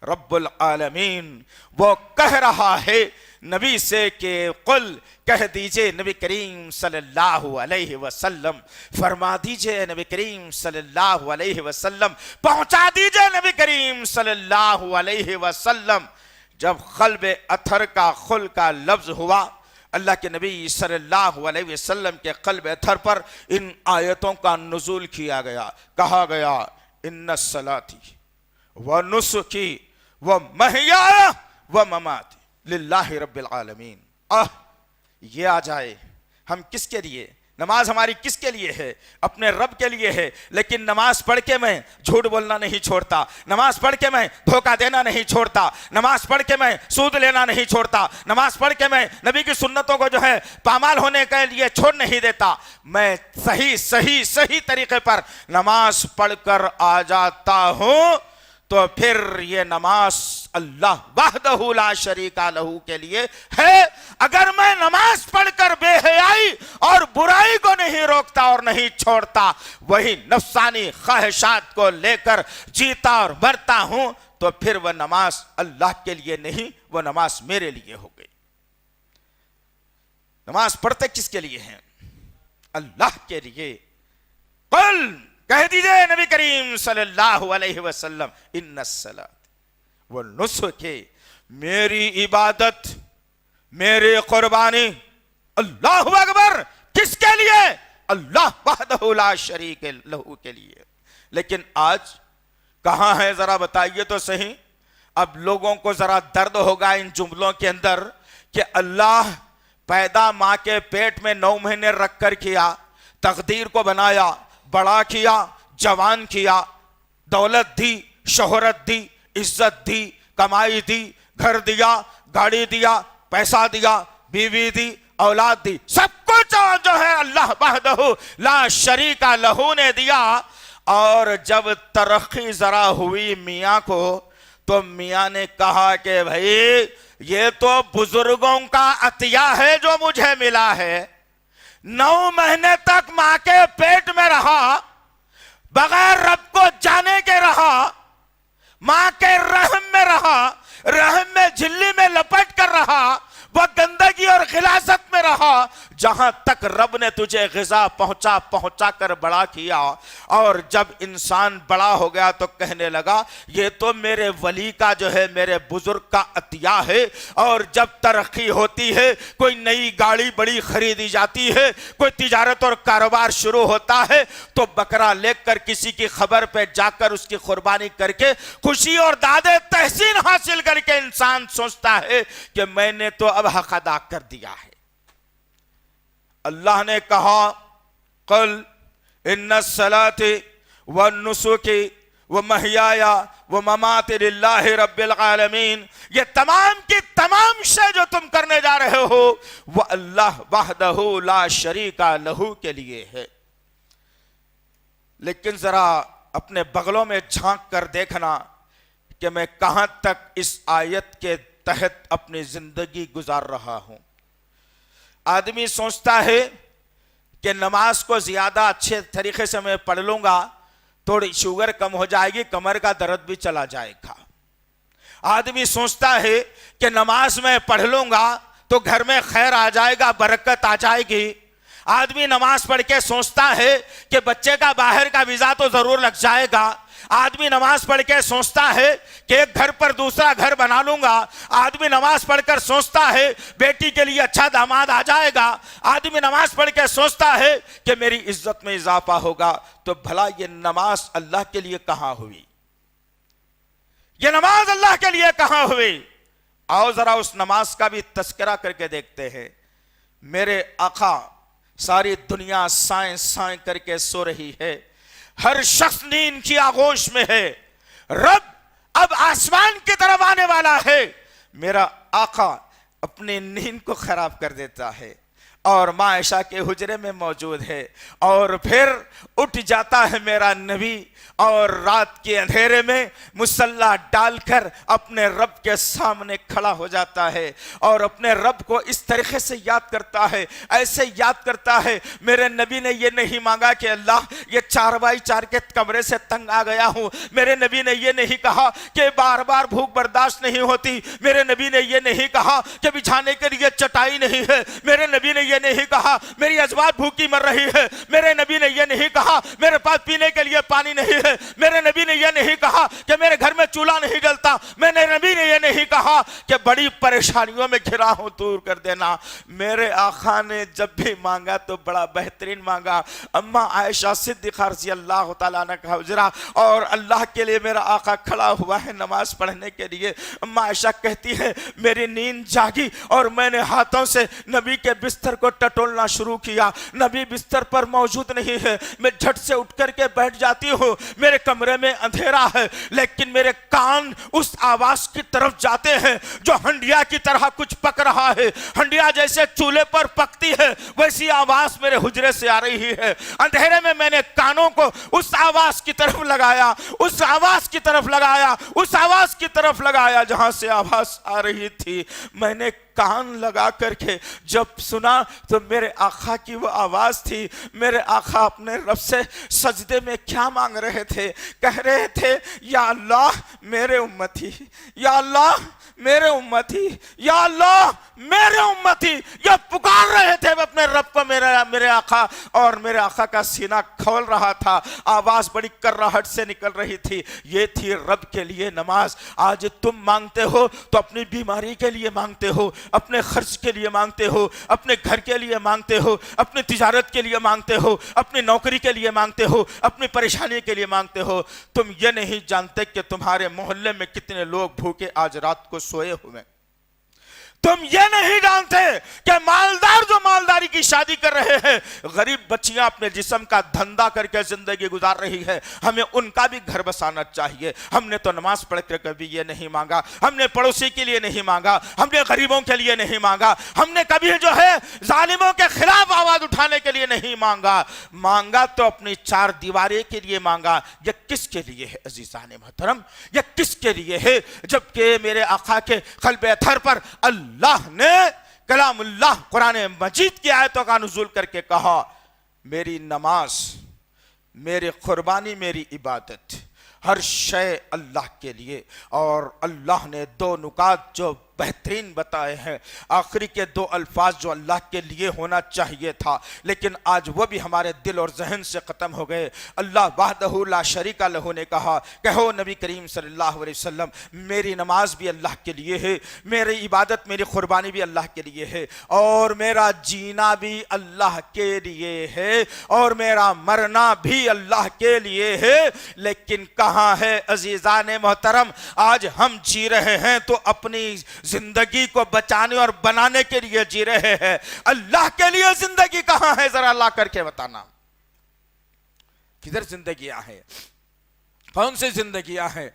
رب العالمین۔ وہ کہہ رہا ہے نبی سے کہ قل، کہہ دیجئے نبی کریم صلی اللہ علیہ وسلم، فرما دیجئے نبی کریم صلی اللہ علیہ وسلم، پہنچا دیجئے نبی کریم صلی اللہ علیہ وسلم۔ جب قلب اطہر کا خل کا لفظ ہوا، اللہ کے نبی صلی اللہ علیہ وسلم کے قلب اطہر پر ان آیتوں کا نزول کیا گیا۔ کہا گیا ان الصلاۃ ونسکی ومحیای ومماتی للہ رب العالمین۔ یہ آ جائے، ہم کس کے لیے؟ نماز ہماری کس کے لیے ہے؟ اپنے رب کے لیے ہے، لیکن نماز پڑھ کے میں جھوٹ بولنا نہیں چھوڑتا، نماز پڑھ کے میں دھوکہ دینا نہیں چھوڑتا، نماز پڑھ کے میں سود لینا نہیں چھوڑتا، نماز پڑھ کے میں نبی کی سنتوں کو جو ہے پامال ہونے کے لیے چھوڑ نہیں دیتا، میں صحیح طریقے پر نماز پڑھ کر آ جاتا ہوں، تو پھر یہ نماز اللہ وحدہ لا شریک لہ کے لیے ہے۔ اگر میں نماز پڑھ کر بے حیائی اور برائی کو نہیں روکتا اور نہیں چھوڑتا، وہی نفسانی خواہشات کو لے کر جیتا اور مرتا ہوں، تو پھر وہ نماز اللہ کے لیے نہیں، وہ نماز میرے لیے ہو گئی۔ نماز پڑھتے کس کے لیے ہیں؟ اللہ کے لیے۔ قل، کہہ دیجئے نبی کریم صلی اللہ علیہ وسلم، ان الصلاۃ والنسک، میری عبادت، میری قربانی، اللہ اکبر، کس کے لیے؟ اللہ وحدہ لا شریک لہ کے لیے۔ لیکن آج کہاں ہے ذرا بتائیے تو صحیح۔ اب لوگوں کو ذرا درد ہوگا ان جملوں کے اندر کہ اللہ پیدا ماں کے پیٹ میں 9 مہینے رکھ کر کیا، تقدیر کو بنایا، بڑا کیا، جوان کیا، دولت دی، شہرت دی، عزت دی، کمائی دی، گھر دیا، گاڑی دیا، پیسہ دیا، بیوی دی، اولاد دی، سب کچھ جو ہے اللہ وحدہ لا شریک لہ نے دیا۔ اور جب ترقی ذرا ہوئی میاں کو، تو میاں نے کہا کہ بھائی یہ تو بزرگوں کا عطیہ ہے جو مجھے ملا ہے۔ 9 مہینے تک ماں کے پیٹ میں رہا، بغیر رب کو جانے کے رہا، ماں کے رحم میں رہا، رحم میں جھلی میں لپٹ کر رہا، وہ گندگی اور غلاظت میں رہا، جہاں تک رب نے تجھے غذا پہنچا کر بڑا کیا۔ اور جب انسان بڑا ہو گیا تو کہنے لگا یہ تو میرے ولی کا جو ہے، میرے بزرگ کا عطیہ ہے۔ اور جب ترقی ہوتی ہے، کوئی نئی گاڑی بڑی خریدی جاتی ہے، کوئی تجارت اور کاروبار شروع ہوتا ہے، تو بکرا لے کر کسی کی خبر پہ جا کر اس کی قربانی کر کے خوشی اور داد تحسین حاصل کر کے انسان سوچتا ہے کہ میں نے تو اب حق ادا کر دیا ہے۔ اللہ نے کہا قل ان الصلاۃ والنسک ومحیایا ومماتی للہ رب العالمین، یہ تمام کی تمام شے جو تم کرنے جا رہے ہو وہ اللہ وحدہ لا شریک لہ کے لیے ہے۔ لیکن ذرا اپنے بغلوں میں جھانک کر دیکھنا کہ میں کہاں تک اس آیت کے تحت اپنی زندگی گزار رہا ہوں۔ آدمی سوچتا ہے کہ نماز کو زیادہ اچھے طریقے سے میں پڑھ لوں گا، تھوڑی شوگر کم ہو جائے گی، کمر کا درد بھی چلا جائے گا۔ آدمی سوچتا ہے کہ نماز میں پڑھ لوں گا تو گھر میں خیر آ جائے گا، برکت آ جائے گی۔ آدمی نماز پڑھ کے سوچتا ہے کہ بچے کا باہر کا ویزا تو ضرور لگ جائے گا۔ آدمی نماز پڑھ کے سوچتا ہے کہ ایک گھر پر دوسرا گھر بنا لوں گا۔ آدمی نماز پڑھ کر سوچتا ہے بیٹی کے لیے اچھا داماد آ جائے گا۔ آدمی نماز پڑھ کے سوچتا ہے کہ میری عزت میں اضافہ ہوگا۔ تو بھلا یہ نماز اللہ کے لیے کہاں ہوئی؟ یہ نماز اللہ کے لیے کہاں ہوئی؟ آؤ ذرا اس نماز کا بھی تذکرہ کر کے دیکھتے ہیں۔ میرے آقا ساری دنیا سائیں سائیں کر کے سو رہی ہے، ہر شخص نیند کی آغوش میں ہے، رب اب آسمان کی طرف آنے والا ہے، میرا آقا اپنی نیند کو خراب کر دیتا ہے اور ماں عائشہ کے حجرے میں موجود ہے، اور پھر اٹھ جاتا ہے میرا نبی اور رات کے اندھیرے میں مصلی ڈال کر اپنے رب کے سامنے کھڑا ہو جاتا ہے اور اپنے رب کو اس طریقے سے یاد کرتا ہے، ایسے یاد کرتا ہے۔ میرے نبی نے یہ نہیں مانگا کہ اللہ یہ 4x4 کے کمرے سے تنگ آ گیا ہوں، میرے نبی نے یہ نہیں کہا کہ بار بار بھوک برداشت نہیں ہوتی، میرے نبی نے یہ نہیں کہا کہ بچھانے کے لیے چٹائی نہیں ہے، میرے نبی نے یہ نہیں کہا میری ازواج بھوکی مر رہی ہے، میرے نبی نے یہ نہیں کہا میرے پاس پینے کے لیے پانی نہیں ہے، میرے نبی نے یہ نہیں کہا کہ میرے گھر میں چولہا نہیں جلتا، میرے نبی نے یہ نہیں کہا کہ بڑی پریشانیوں میں گھرا ہوں دور کر دینا۔ میرے آقا نے جب بھی مانگا تو بڑا بہترین مانگا۔ اماں عائشہ صدیقہ رضی اللہ تعالیٰ عنہ کا حجرہ، اور اللہ کے لیے میرا آقا کھڑا ہوا ہے نماز پڑھنے کے لیے۔ اماں عائشہ کہتی ہے میری نیند جاگی اور میں نے ہاتھوں سے نبی کے بستر کو ٹٹولنا شروع کیا۔ نبی بستر پر موجود نہیں ہے، میں جھٹ سے اٹھ کر کے بیٹھ جاتی ہوں۔ میرے کمرے میں اندھیرا ہے لیکن میرے کان اس آواز کی طرف جاتے ہیں جو ہنڈیا کی طرح کچھ پک رہا ہے۔ ہنڈیا جیسے چولہے پر پکتی ہے ویسی آواز میرے حجرے سے آ رہی ہے۔ اندھیرے میں میں نے کانوں کو اس آواز کی طرف لگایا، اس آواز کی طرف لگایا، اس آواز کی طرف لگایا جہاں سے آواز آ رہی تھی۔ میں نے کان لگا کر کے جب سنا تو میرے آقا کی وہ آواز تھی۔ میرے آقا اپنے رب سے سجدے میں کیا مانگ رہے تھے؟ کہہ رہے تھے یا اللہ میرے امتی، یا اللہ میرے امتی، یا اللہ میرے امتی۔ یہ پکار رہے تھے اپنے رب کو۔ میرے آقا اور میرے آقا کا سینہ کھول رہا تھا، آواز بڑی کرراہٹ سے نکل رہی تھی۔ یہ تھی رب کے لیے نماز۔ آج تم مانگتے ہو تو اپنی بیماری کے لیے مانگتے ہو، اپنے خرچ کے لیے مانگتے ہو، اپنے گھر کے لیے مانگتے ہو، اپنی تجارت کے لیے مانگتے ہو، اپنی نوکری کے لیے مانگتے ہو، اپنی پریشانی کے لیے مانگتے ہو۔ تم یہ نہیں جانتے کہ تمہارے محلے میں کتنے لوگ بھوکے آج رات کو سوئے ہوئے۔ تم یہ نہیں جانتے کہ مالدار جو مالداری کی شادی کر رہے ہیں، غریب بچیاں اپنے جسم کا دھندا کر کے زندگی گزار رہی ہے۔ ہمیں ان کا بھی گھر بسانا چاہیے۔ ہم نے تو نماز پڑھ کر کبھی یہ نہیں مانگا، ہم نے پڑوسی کے لیے نہیں مانگا، ہم نے غریبوں کے لیے نہیں مانگا، ہم نے کبھی جو ہے ظالموں کے خلاف آواز اٹھانے کے لیے نہیں مانگا۔ مانگا تو اپنی چار دیواری کے لیے مانگا۔ یہ کس کے لیے ہے عزیزان محترم؟ یہ کس کے لیے ہے؟ جبکہ میرے آقا کے قلب اطہر پر اللہ نے کلام اللہ قرآن مجید کی آیتوں کا نزول کر کے کہا میری نماز، میری قربانی، میری عبادت، ہر شے اللہ کے لیے۔ اور اللہ نے دو نکات جو بہترین بتائے ہیں، آخری کے دو الفاظ جو اللہ کے لیے ہونا چاہیے تھا لیکن آج وہ بھی ہمارے دل اور ذہن سے ختم ہو گئے۔ اللہ وحدہ لا شریک لہ نے کہا، کہو نبی کریم صلی اللہ علیہ وسلم میری نماز بھی اللہ کے لیے ہے، میری عبادت، میری قربانی بھی اللہ کے لیے ہے، اور میرا جینا بھی اللہ کے لیے ہے، اور میرا مرنا بھی اللہ کے لیے ہے۔ لیکن کہاں ہے عزیزان محترم؟ آج ہم جی رہے ہیں تو اپنی زندگی کو بچانے اور بنانے کے لیے جی رہے ہیں۔ اللہ کے لیے زندگی کہاں ہے؟ ذرا لا کر کے بتانا، کدھر زندگیاں ہیں؟ کون سی زندگیاں ہیں؟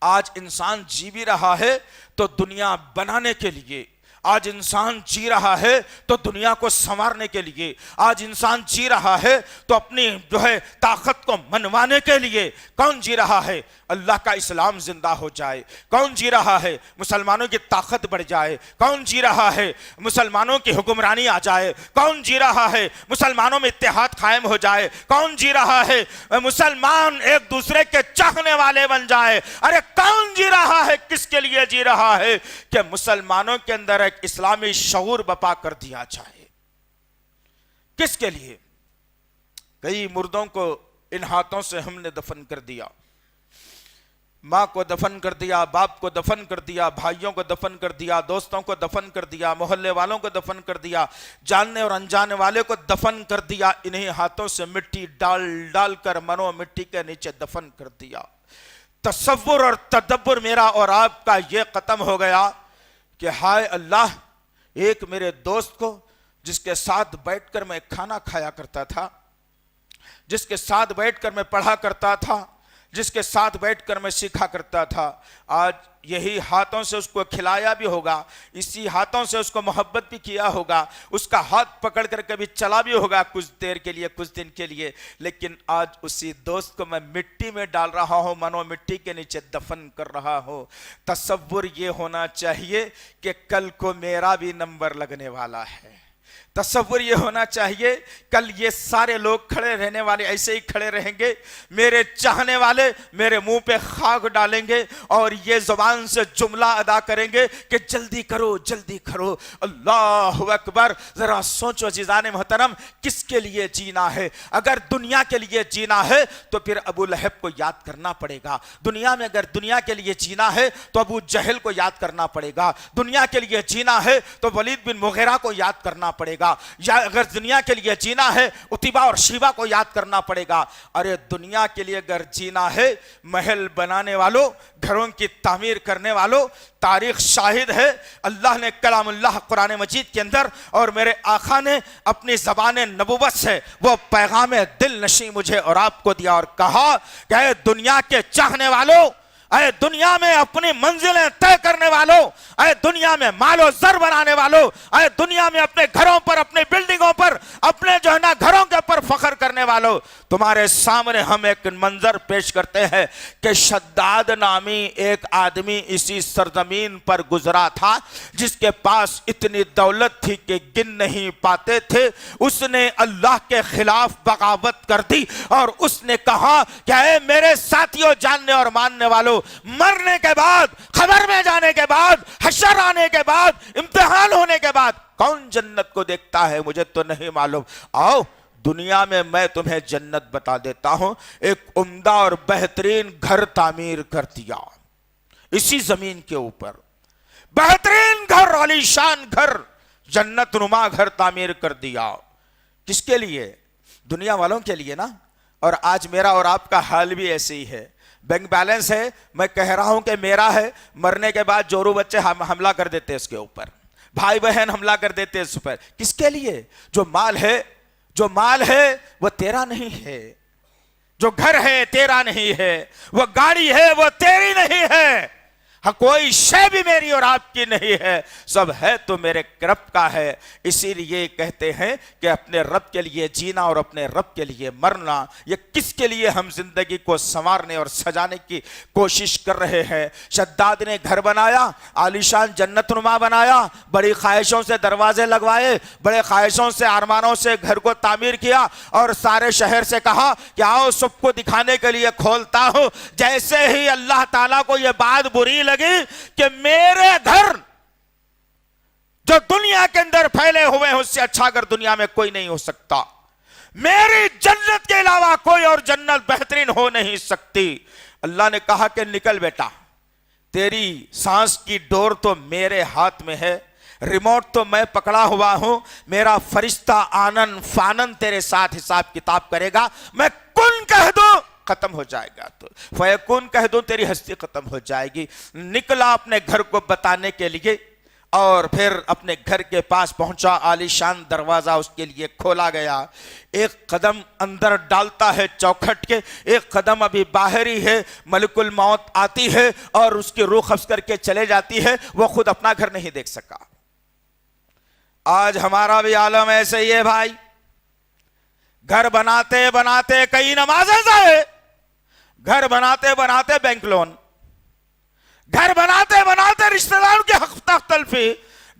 آج انسان جی بھی رہا ہے تو دنیا بنانے کے لیے، آج انسان جی رہا ہے تو دنیا کو سنوارنے کے لیے، آج انسان جی رہا ہے تو اپنی جو ہے طاقت کو منوانے کے لیے۔ کون جی رہا ہے؟ اللہ کا اسلام زندہ ہو جائے۔ کون جی رہا ہے؟ مسلمانوں کی طاقت بڑھ جائے۔ کون جی رہا ہے؟ مسلمانوں کی حکمرانی آ جائے۔ کون جی رہا ہے؟ مسلمانوں میں اتحاد قائم ہو جائے۔ کون جی رہا ہے؟ مسلمان ایک دوسرے کے چاہنے والے بن جائے۔ ارے کون جی رہا ہے؟ کس کے لیے جی رہا ہے؟ کہ مسلمانوں کے اندر ایک اسلامی شعور بپا کر دیا جائے۔ کس کے لیے؟ کئی مردوں کو ان ہاتھوں سے ہم نے دفن کر دیا، ماں کو دفن کر دیا، باپ کو دفن کر دیا، بھائیوں کو دفن کر دیا، دوستوں کو دفن کر دیا، محلے والوں کو دفن کر دیا، جاننے اور انجانے والے کو دفن کر دیا۔ انہیں ہاتھوں سے مٹی ڈال ڈال کر منو مٹی کے نیچے دفن کر دیا۔ تصور اور تدبر میرا اور آپ کا یہ ختم ہو گیا کہ ہائے اللہ، ایک میرے دوست کو جس کے ساتھ بیٹھ کر میں کھانا کھایا کرتا تھا، جس کے ساتھ بیٹھ کر میں پڑھا کرتا تھا، جس کے ساتھ بیٹھ کر میں سیکھا کرتا تھا، آج یہی ہاتھوں سے اس کو کھلایا بھی ہوگا، اسی ہاتھوں سے اس کو محبت بھی کیا ہوگا، اس کا ہاتھ پکڑ کر کبھی چلا بھی ہوگا کچھ دیر کے لیے، کچھ دن کے لیے، لیکن آج اسی دوست کو میں مٹی میں ڈال رہا ہوں، منو مٹی کے نیچے دفن کر رہا ہوں۔ تصور یہ ہونا چاہیے کہ کل کو میرا بھی نمبر لگنے والا ہے۔ تصور یہ ہونا چاہیے کل یہ سارے لوگ کھڑے رہنے والے ایسے ہی کھڑے رہیں گے، میرے چاہنے والے میرے منہ پہ خاک ڈالیں گے اور یہ زبان سے جملہ ادا کریں گے کہ جلدی کرو جلدی کرو۔ اللہ اکبر! ذرا سوچو عزیزان محترم، کس کے لیے جینا ہے؟ اگر دنیا کے لیے جینا ہے تو پھر ابو لہب کو یاد کرنا پڑے گا، دنیا میں اگر دنیا کے لیے جینا ہے تو ابو جہل کو یاد کرنا پڑے گا، دنیا کے لیے جینا ہے تو ولید بن مغیرہ کو یاد کرنا پڑے گا، یا اگر دنیا کے لیے جینا ہے عتبہ اور شیبہ کو یاد کرنا پڑے گا۔ ارے دنیا کے لیے اگر جینا ہے، محل بنانے والوں، گھروں کی تعمیر کرنے والوں، تاریخ شاہد ہے، اللہ نے کلام اللہ قرآن مجید کے اندر اور میرے آقا نے اپنی زبان نبوت سے وہ پیغام دل نشیں مجھے اور آپ کو دیا اور کہا کہ اے دنیا کے چاہنے والوں، اے دنیا میں اپنی منزلیں طے کرنے والوں، اے دنیا میں مال و زر بنانے والوں، اے دنیا میں اپنے گھروں پر، اپنے بلڈنگوں پر، اپنے جو ہے نا گھروں کے پر فخر کرنے والوں، تمہارے سامنے ہم ایک منظر پیش کرتے ہیں کہ شداد نامی ایک آدمی اسی سرزمین پر گزرا تھا جس کے پاس اتنی دولت تھی کہ گن نہیں پاتے تھے۔ اس نے اللہ کے خلاف بغاوت کر دی اور اس نے کہا کہ اے میرے ساتھیوں، جاننے اور ماننے والوں، مرنے کے بعد، قبر میں جانے کے بعد، حشر آنے کے بعد، امتحان ہونے کے بعد کون جنت کو دیکھتا ہے؟ مجھے تو نہیں معلوم۔ آؤ دنیا میں تمہیں جنت بتا دیتا ہوں۔ ایک عمدہ اور بہترین گھر تعمیر کر دیا اسی زمین کے اوپر، بہترین گھر، عالی شان گھر، جنت نما گھر تعمیر کر دیا۔ کس کے لیے؟ دنیا والوں کے لیے نا۔ اور آج میرا اور آپ کا حال بھی ایسے ہی ہے۔ بینک بیلنس ہے، میں کہہ رہا ہوں کہ میرا ہے، مرنے کے بعد جورو بچے حملہ کر دیتے اس کے اوپر، بھائی بہن حملہ کر دیتے اس پر۔ کس کے لیے؟ جو مال ہے وہ تیرا نہیں ہے، جو گھر ہے تیرا نہیں ہے، وہ گاڑی ہے وہ تیری نہیں ہے، ہاں کوئی شے بھی میری اور آپ کی نہیں ہے، سب ہے تو میرے رب کا ہے۔ اسی لیے کہتے ہیں کہ اپنے رب کے لیے جینا اور اپنے رب کے لیے مرنا، یہ کس کے لیے ہم زندگی کو سنوارنے اور سجانے کی کوشش کر رہے ہیں۔ شداد نے گھر بنایا، عالیشان جنت نما بنایا، بڑی خواہشوں سے دروازے لگوائے، بڑے خواہشوں سے ارمانوں سے گھر کو تعمیر کیا اور سارے شہر سے کہا کہ آؤ سب کو دکھانے کے لیے کھولتا ہوں۔ جیسے ہی اللہ تعالیٰ کو یہ بات بری لگی کہ میرے گھر جو دنیا کے اندر پھیلے ہوئے ہیں اس سے اچھا اگر دنیا میں کوئی نہیں ہو سکتا، میری جنت کے علاوہ کوئی اور جنت بہترین ہو نہیں سکتی، اللہ نے کہا کہ نکل بیٹا، تیری سانس کی ڈور تو میرے ہاتھ میں ہے، ریموٹ تو میں پکڑا ہوا ہوں، میرا فرشتہ آنن فانن تیرے ساتھ حساب کتاب کرے گا، میں کن کہہ دوں ختم ہو جائے گا، تو فیکون کہہ دوں تیری ہستی ختم ہو جائے گی۔ نکلا اپنے گھر کو بتانے کے لیے اور پھر اپنے گھر کے پاس پہنچا، عالی شان دروازہ اس کے لیے کھولا گیا، ایک قدم اندر ڈالتا ہے چوکھٹ کے، ایک قدم ابھی باہر ہی ہے، ملک الموت آتی ہے اور اس کی روح قبض کر کے چلے جاتی ہے، وہ خود اپنا گھر نہیں دیکھ سکا۔ آج ہمارا بھی عالم ایسے ہی ہے بھائی، گھر بناتے بناتے کئی نمازیں ضائع، گھر بناتے بناتے بینک لون، گھر بناتے بناتے رشتہ داروں کی حق تلفی،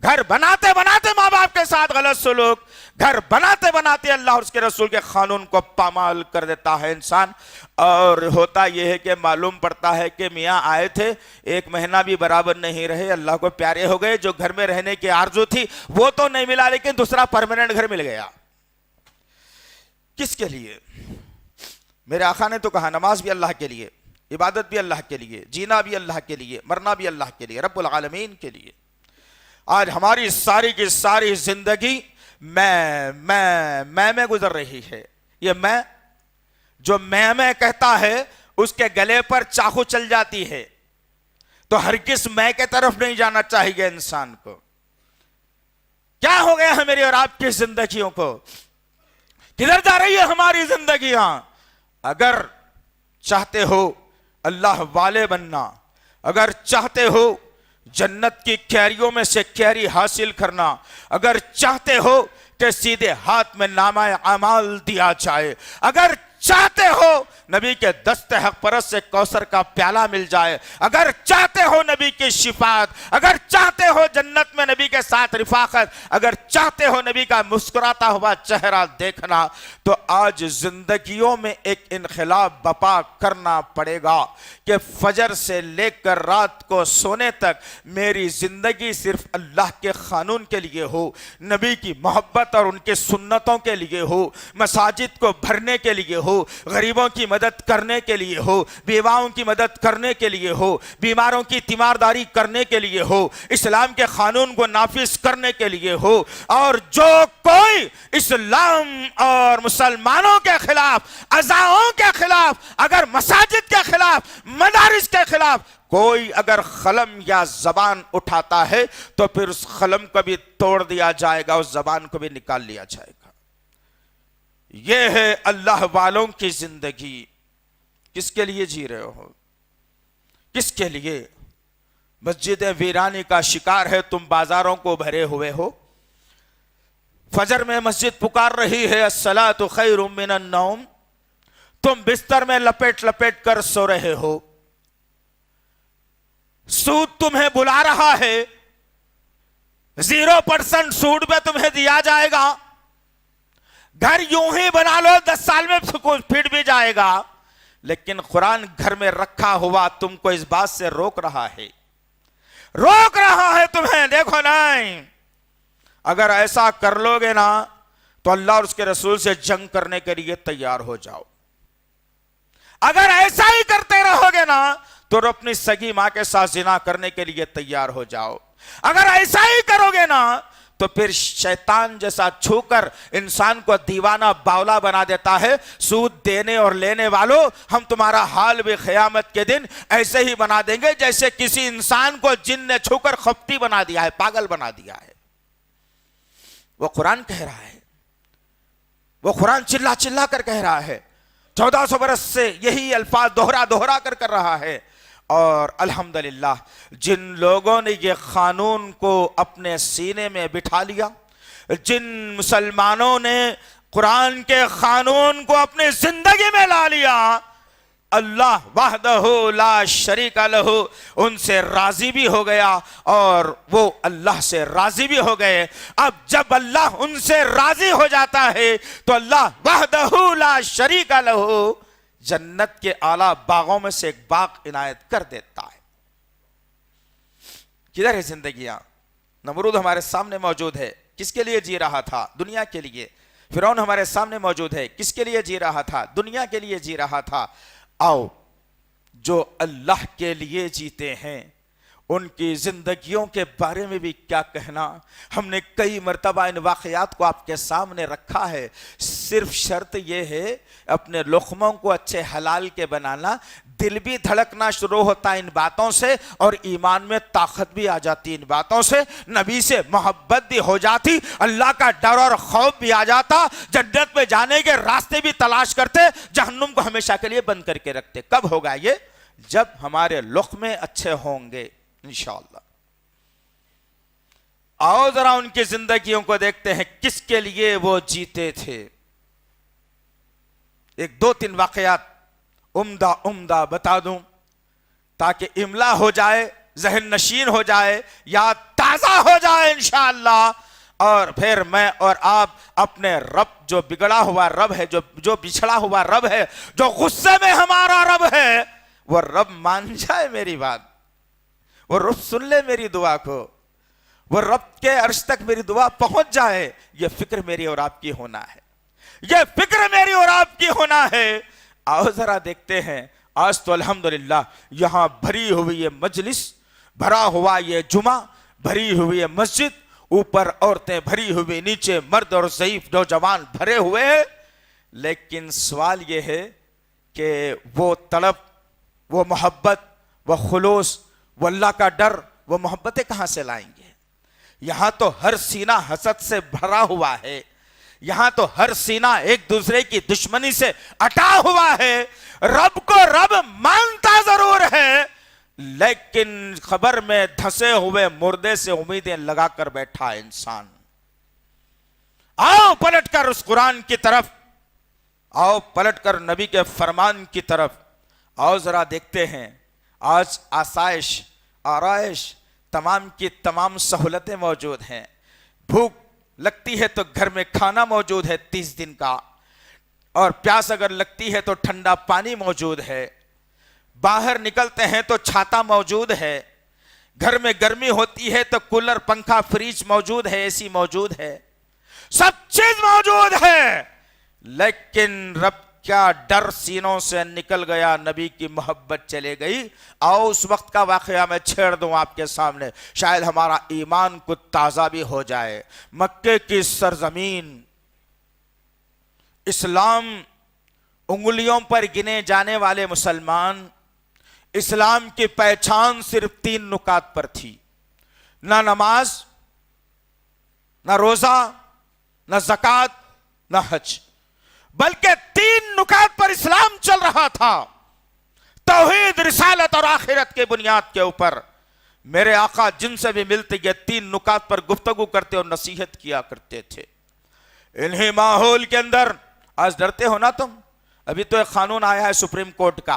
گھر بناتے بناتے ماں باپ کے ساتھ غلط سلوک، گھر بناتے بناتے اللہ اور اس کے رسول کے قانون کو پامال کر دیتا ہے انسان۔ اور ہوتا یہ ہے کہ معلوم پڑتا ہے کہ میاں آئے تھے، ایک مہینہ بھی برابر نہیں رہے، اللہ کو پیارے ہو گئے، جو گھر میں رہنے کی آرزو تھی وہ تو نہیں ملا لیکن دوسرا پرماننٹ گھر مل گیا۔ کس کے لیے؟ میرے آقا نے تو کہا نماز بھی اللہ کے لیے، عبادت بھی اللہ کے لیے، جینا بھی اللہ کے لیے، مرنا بھی اللہ کے لیے، رب العالمین کے لیے۔ آج ہماری ساری کی ساری زندگی میں گزر رہی ہے۔ یہ میں جو میں کہتا ہے اس کے گلے پر چاقو چل جاتی ہے، تو ہرگز میں کے طرف نہیں جانا چاہیے انسان کو۔ کیا ہو گیا ہے میری اور آپ کی زندگیوں کو؟ کدھر جا رہی ہے ہماری زندگیاں؟ اگر چاہتے ہو اللہ والے بننا، اگر چاہتے ہو جنت کی کیریوں میں سے کیری حاصل کرنا، اگر چاہتے ہو کہ سیدھے ہاتھ میں نامہ اعمال دیا جائے، اگر چاہتے ہو نبی کے دست حق پرست سے کوثر کا پیالہ مل جائے، اگر چاہتے ہو نبی کی شفاعت، اگر چاہتے ہو جنت میں نبی کے ساتھ رفاقت، اگر چاہتے ہو نبی کا مسکراتا ہوا چہرہ دیکھنا، تو آج زندگیوں میں ایک انقلاب بپا کرنا پڑے گا کہ فجر سے لے کر رات کو سونے تک میری زندگی صرف اللہ کے قانون کے لیے ہو، نبی کی محبت اور ان کے سنتوں کے لیے ہو، مساجد کو بھرنے کے لیے ہو، غریبوں کی مدد کرنے کے لیے ہو، بیواؤں کی مدد کرنے کے لیے ہو، بیماروں کی تیمارداری کرنے کے لیے ہو، اسلام کے قانون کو نافذ کرنے کے لیے ہو۔ اور جو کوئی اسلام اور مسلمانوں کے خلاف، عزاؤں کے خلاف، اگر مساجد کے خلاف، مدارس کے خلاف کوئی اگر قلم یا زبان اٹھاتا ہے تو پھر اس قلم کو بھی توڑ دیا جائے گا، اس زبان کو بھی نکال لیا جائے گا۔ یہ ہے اللہ والوں کی زندگی۔ کس کے لیے جی رہے ہو؟ کس کے لیے؟ مسجدیں ویرانی کا شکار ہے، تم بازاروں کو بھرے ہوئے ہو۔ فجر میں مسجد پکار رہی ہے الصلاۃ خیر من النوم، تم بستر میں لپیٹ لپیٹ کر سو رہے ہو۔ سود تمہیں بلا رہا ہے، 0% سود پہ تمہیں دیا جائے گا، گھر یوں ہی بنا لو 10 سال میں پھٹ بھی جائے گا، لیکن قرآن گھر میں رکھا ہوا تم کو اس بات سے روک رہا ہے تمہیں۔ دیکھو نہیں، اگر ایسا کر لو گے نا تو اللہ اور اس کے رسول سے جنگ کرنے کے لیے تیار ہو جاؤ۔ اگر ایسا ہی کرتے رہو گے نا تو اپنی سگی ماں کے ساتھ زنا کرنے کے لیے تیار ہو جاؤ۔ اگر ایسا ہی کرو گے نا تو پھر شیطان جیسا چھو کر انسان کو دیوانہ باولا بنا دیتا ہے۔ سود دینے اور لینے والوں، ہم تمہارا حال بھی قیامت کے دن ایسے ہی بنا دیں گے جیسے کسی انسان کو جن نے چھو کر خپتی بنا دیا ہے، پاگل بنا دیا ہے۔ وہ قرآن کہہ رہا ہے، وہ قرآن چلا چلا کر کہہ رہا ہے، 1400 برس سے یہی الفاظ دوہرا کر رہا ہے۔ اور الحمدللہ جن لوگوں نے یہ قانون کو اپنے سینے میں بٹھا لیا، جن مسلمانوں نے قرآن کے قانون کو اپنی زندگی میں لا لیا، اللہ وحدہ لا شریک لہ ان سے راضی بھی ہو گیا اور وہ اللہ سے راضی بھی ہو گئے۔ اب جب اللہ ان سے راضی ہو جاتا ہے تو اللہ وحدہ لا شریک لہ جنت کے اعلیٰ باغوں میں سے ایک باغ عنایت کر دیتا ہے۔ کدھر ہے زندگیاں؟ نمرود ہمارے سامنے موجود ہے، کس کے لیے جی رہا تھا؟ دنیا کے لیے۔ فرعون ہمارے سامنے موجود ہے، کس کے لیے جی رہا تھا؟ دنیا کے لیے جی رہا تھا۔ آؤ جو اللہ کے لیے جیتے ہیں ان کی زندگیوں کے بارے میں بھی کیا کہنا۔ ہم نے کئی مرتبہ ان واقعات کو آپ کے سامنے رکھا ہے، صرف شرط یہ ہے اپنے لقموں کو اچھے حلال کے بنانا، دل بھی دھڑکنا شروع ہوتا ہے ان باتوں سے، اور ایمان میں طاقت بھی آ جاتی ان باتوں سے، نبی سے محبت بھی ہو جاتی، اللہ کا ڈر اور خوف بھی آ جاتا، جنت میں جانے کے راستے بھی تلاش کرتے، جہنم کو ہمیشہ کے لیے بند کر کے رکھتے۔ کب ہوگا یہ؟ جب ہمارے لقمے اچھے ہوں گے انشاءاللہ۔ آؤ ذرا ان کی زندگیوں کو دیکھتے ہیں، کس کے لیے وہ جیتے تھے۔ ایک 2-3 واقعات عمدہ بتا دوں تاکہ املا ہو جائے، ذہن نشین ہو جائے، یاد تازہ ہو جائے انشاءاللہ، اور پھر میں اور آپ اپنے رب، جو بگڑا ہوا رب ہے، جو بچھڑا ہوا رب ہے، جو غصے میں ہمارا رب ہے، وہ رب مان جائے میری بات، وہ رب سن لے میری دعا کو، وہ رب کے عرش تک میری دعا پہنچ جائے۔ یہ فکر میری اور آپ کی ہونا ہے، یہ فکر میری اور آپ کی ہونا ہے۔ آؤ ذرا دیکھتے ہیں، آج تو الحمدللہ یہاں بھری ہوئی یہ مجلس، بھرا ہوا یہ جمعہ، بھری ہوئی یہ مسجد، اوپر عورتیں بھری ہوئی، نیچے مرد اور ضعیف نوجوان بھرے ہوئے ہیں، لیکن سوال یہ ہے کہ وہ طلب، وہ محبت، وہ خلوص، وہ اللہ کا ڈر، وہ محبتیں کہاں سے لائیں گے؟ یہاں تو ہر سینہ حسد سے بھرا ہوا ہے، یہاں تو ہر سینہ ایک دوسرے کی دشمنی سے اٹا ہوا ہے۔ رب کو رب مانتا ضرور ہے، لیکن خبر میں دھسے ہوئے مردے سے امیدیں لگا کر بیٹھا انسان۔ آؤ پلٹ کر اس قرآن کی طرف آؤ پلٹ کر نبی کے فرمان کی طرف آؤ ذرا دیکھتے ہیں. آج آسائش آرائش تمام کی تمام سہولتیں موجود ہیں. بھوک لگتی ہے تو گھر میں کھانا موجود ہے 30 دن کا, اور پیاس اگر لگتی ہے تو ٹھنڈا پانی موجود ہے. باہر نکلتے ہیں تو چھاتا موجود ہے. گھر میں گرمی ہوتی ہے تو کولر پنکھا فریج موجود ہے, اے سی موجود ہے, سب چیز موجود ہے. لیکن رب کیا ڈر سینوں سے نکل گیا, نبی کی محبت چلے گئی. آؤ اس وقت کا واقعہ میں چھیڑ دوں آپ کے سامنے, شاید ہمارا ایمان کو تازہ بھی ہو جائے. مکے کی سرزمین, اسلام انگلیوں پر گنے جانے والے مسلمان, اسلام کی پہچان صرف 3 نکات پر تھی. نہ نماز, نہ روزہ, نہ زکوٰۃ, نہ حج, بلکہ 3 نکات پر اسلام چل رہا تھا. توحید, رسالت اور آخرت کے بنیاد کے اوپر. میرے آقا جن سے بھی ملتے یہ 3 نکات پر گفتگو کرتے اور نصیحت کیا کرتے تھے. انہی ماحول کے اندر آج ڈرتے ہو نا تم. ابھی تو ایک قانون آیا ہے سپریم کورٹ کا,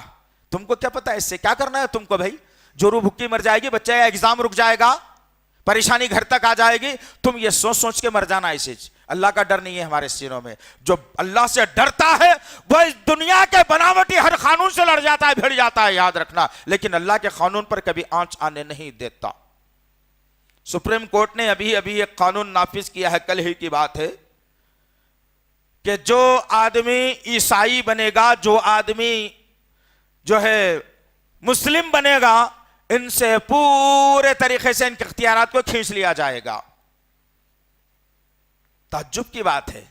تم کو کیا پتا اس سے کیا کرنا ہے تم کو بھائی؟ جو روح بھوکی مر جائے گی, بچے کا ایگزام رک جائے گا, پریشانی گھر تک آ جائے گی, تم یہ سوچ سوچ کے مر جانا. اسے اللہ کا ڈر نہیں ہے ہمارے سینوں میں. جو اللہ سے ڈرتا ہے وہ اس دنیا کے بناوٹی ہر قانون سے لڑ جاتا ہے, بھڑ جاتا ہے, یاد رکھنا, لیکن اللہ کے قانون پر کبھی آنچ آنے نہیں دیتا. سپریم کورٹ نے ابھی ایک قانون نافذ کیا ہے, کل ہی کی بات ہے, کہ جو آدمی عیسائی بنے گا, جو آدمی جو ہے مسلم بنے گا, ان سے پورے طریقے سے ان کے اختیارات کو کھینچ لیا جائے گا. تعجب کی بات ہے,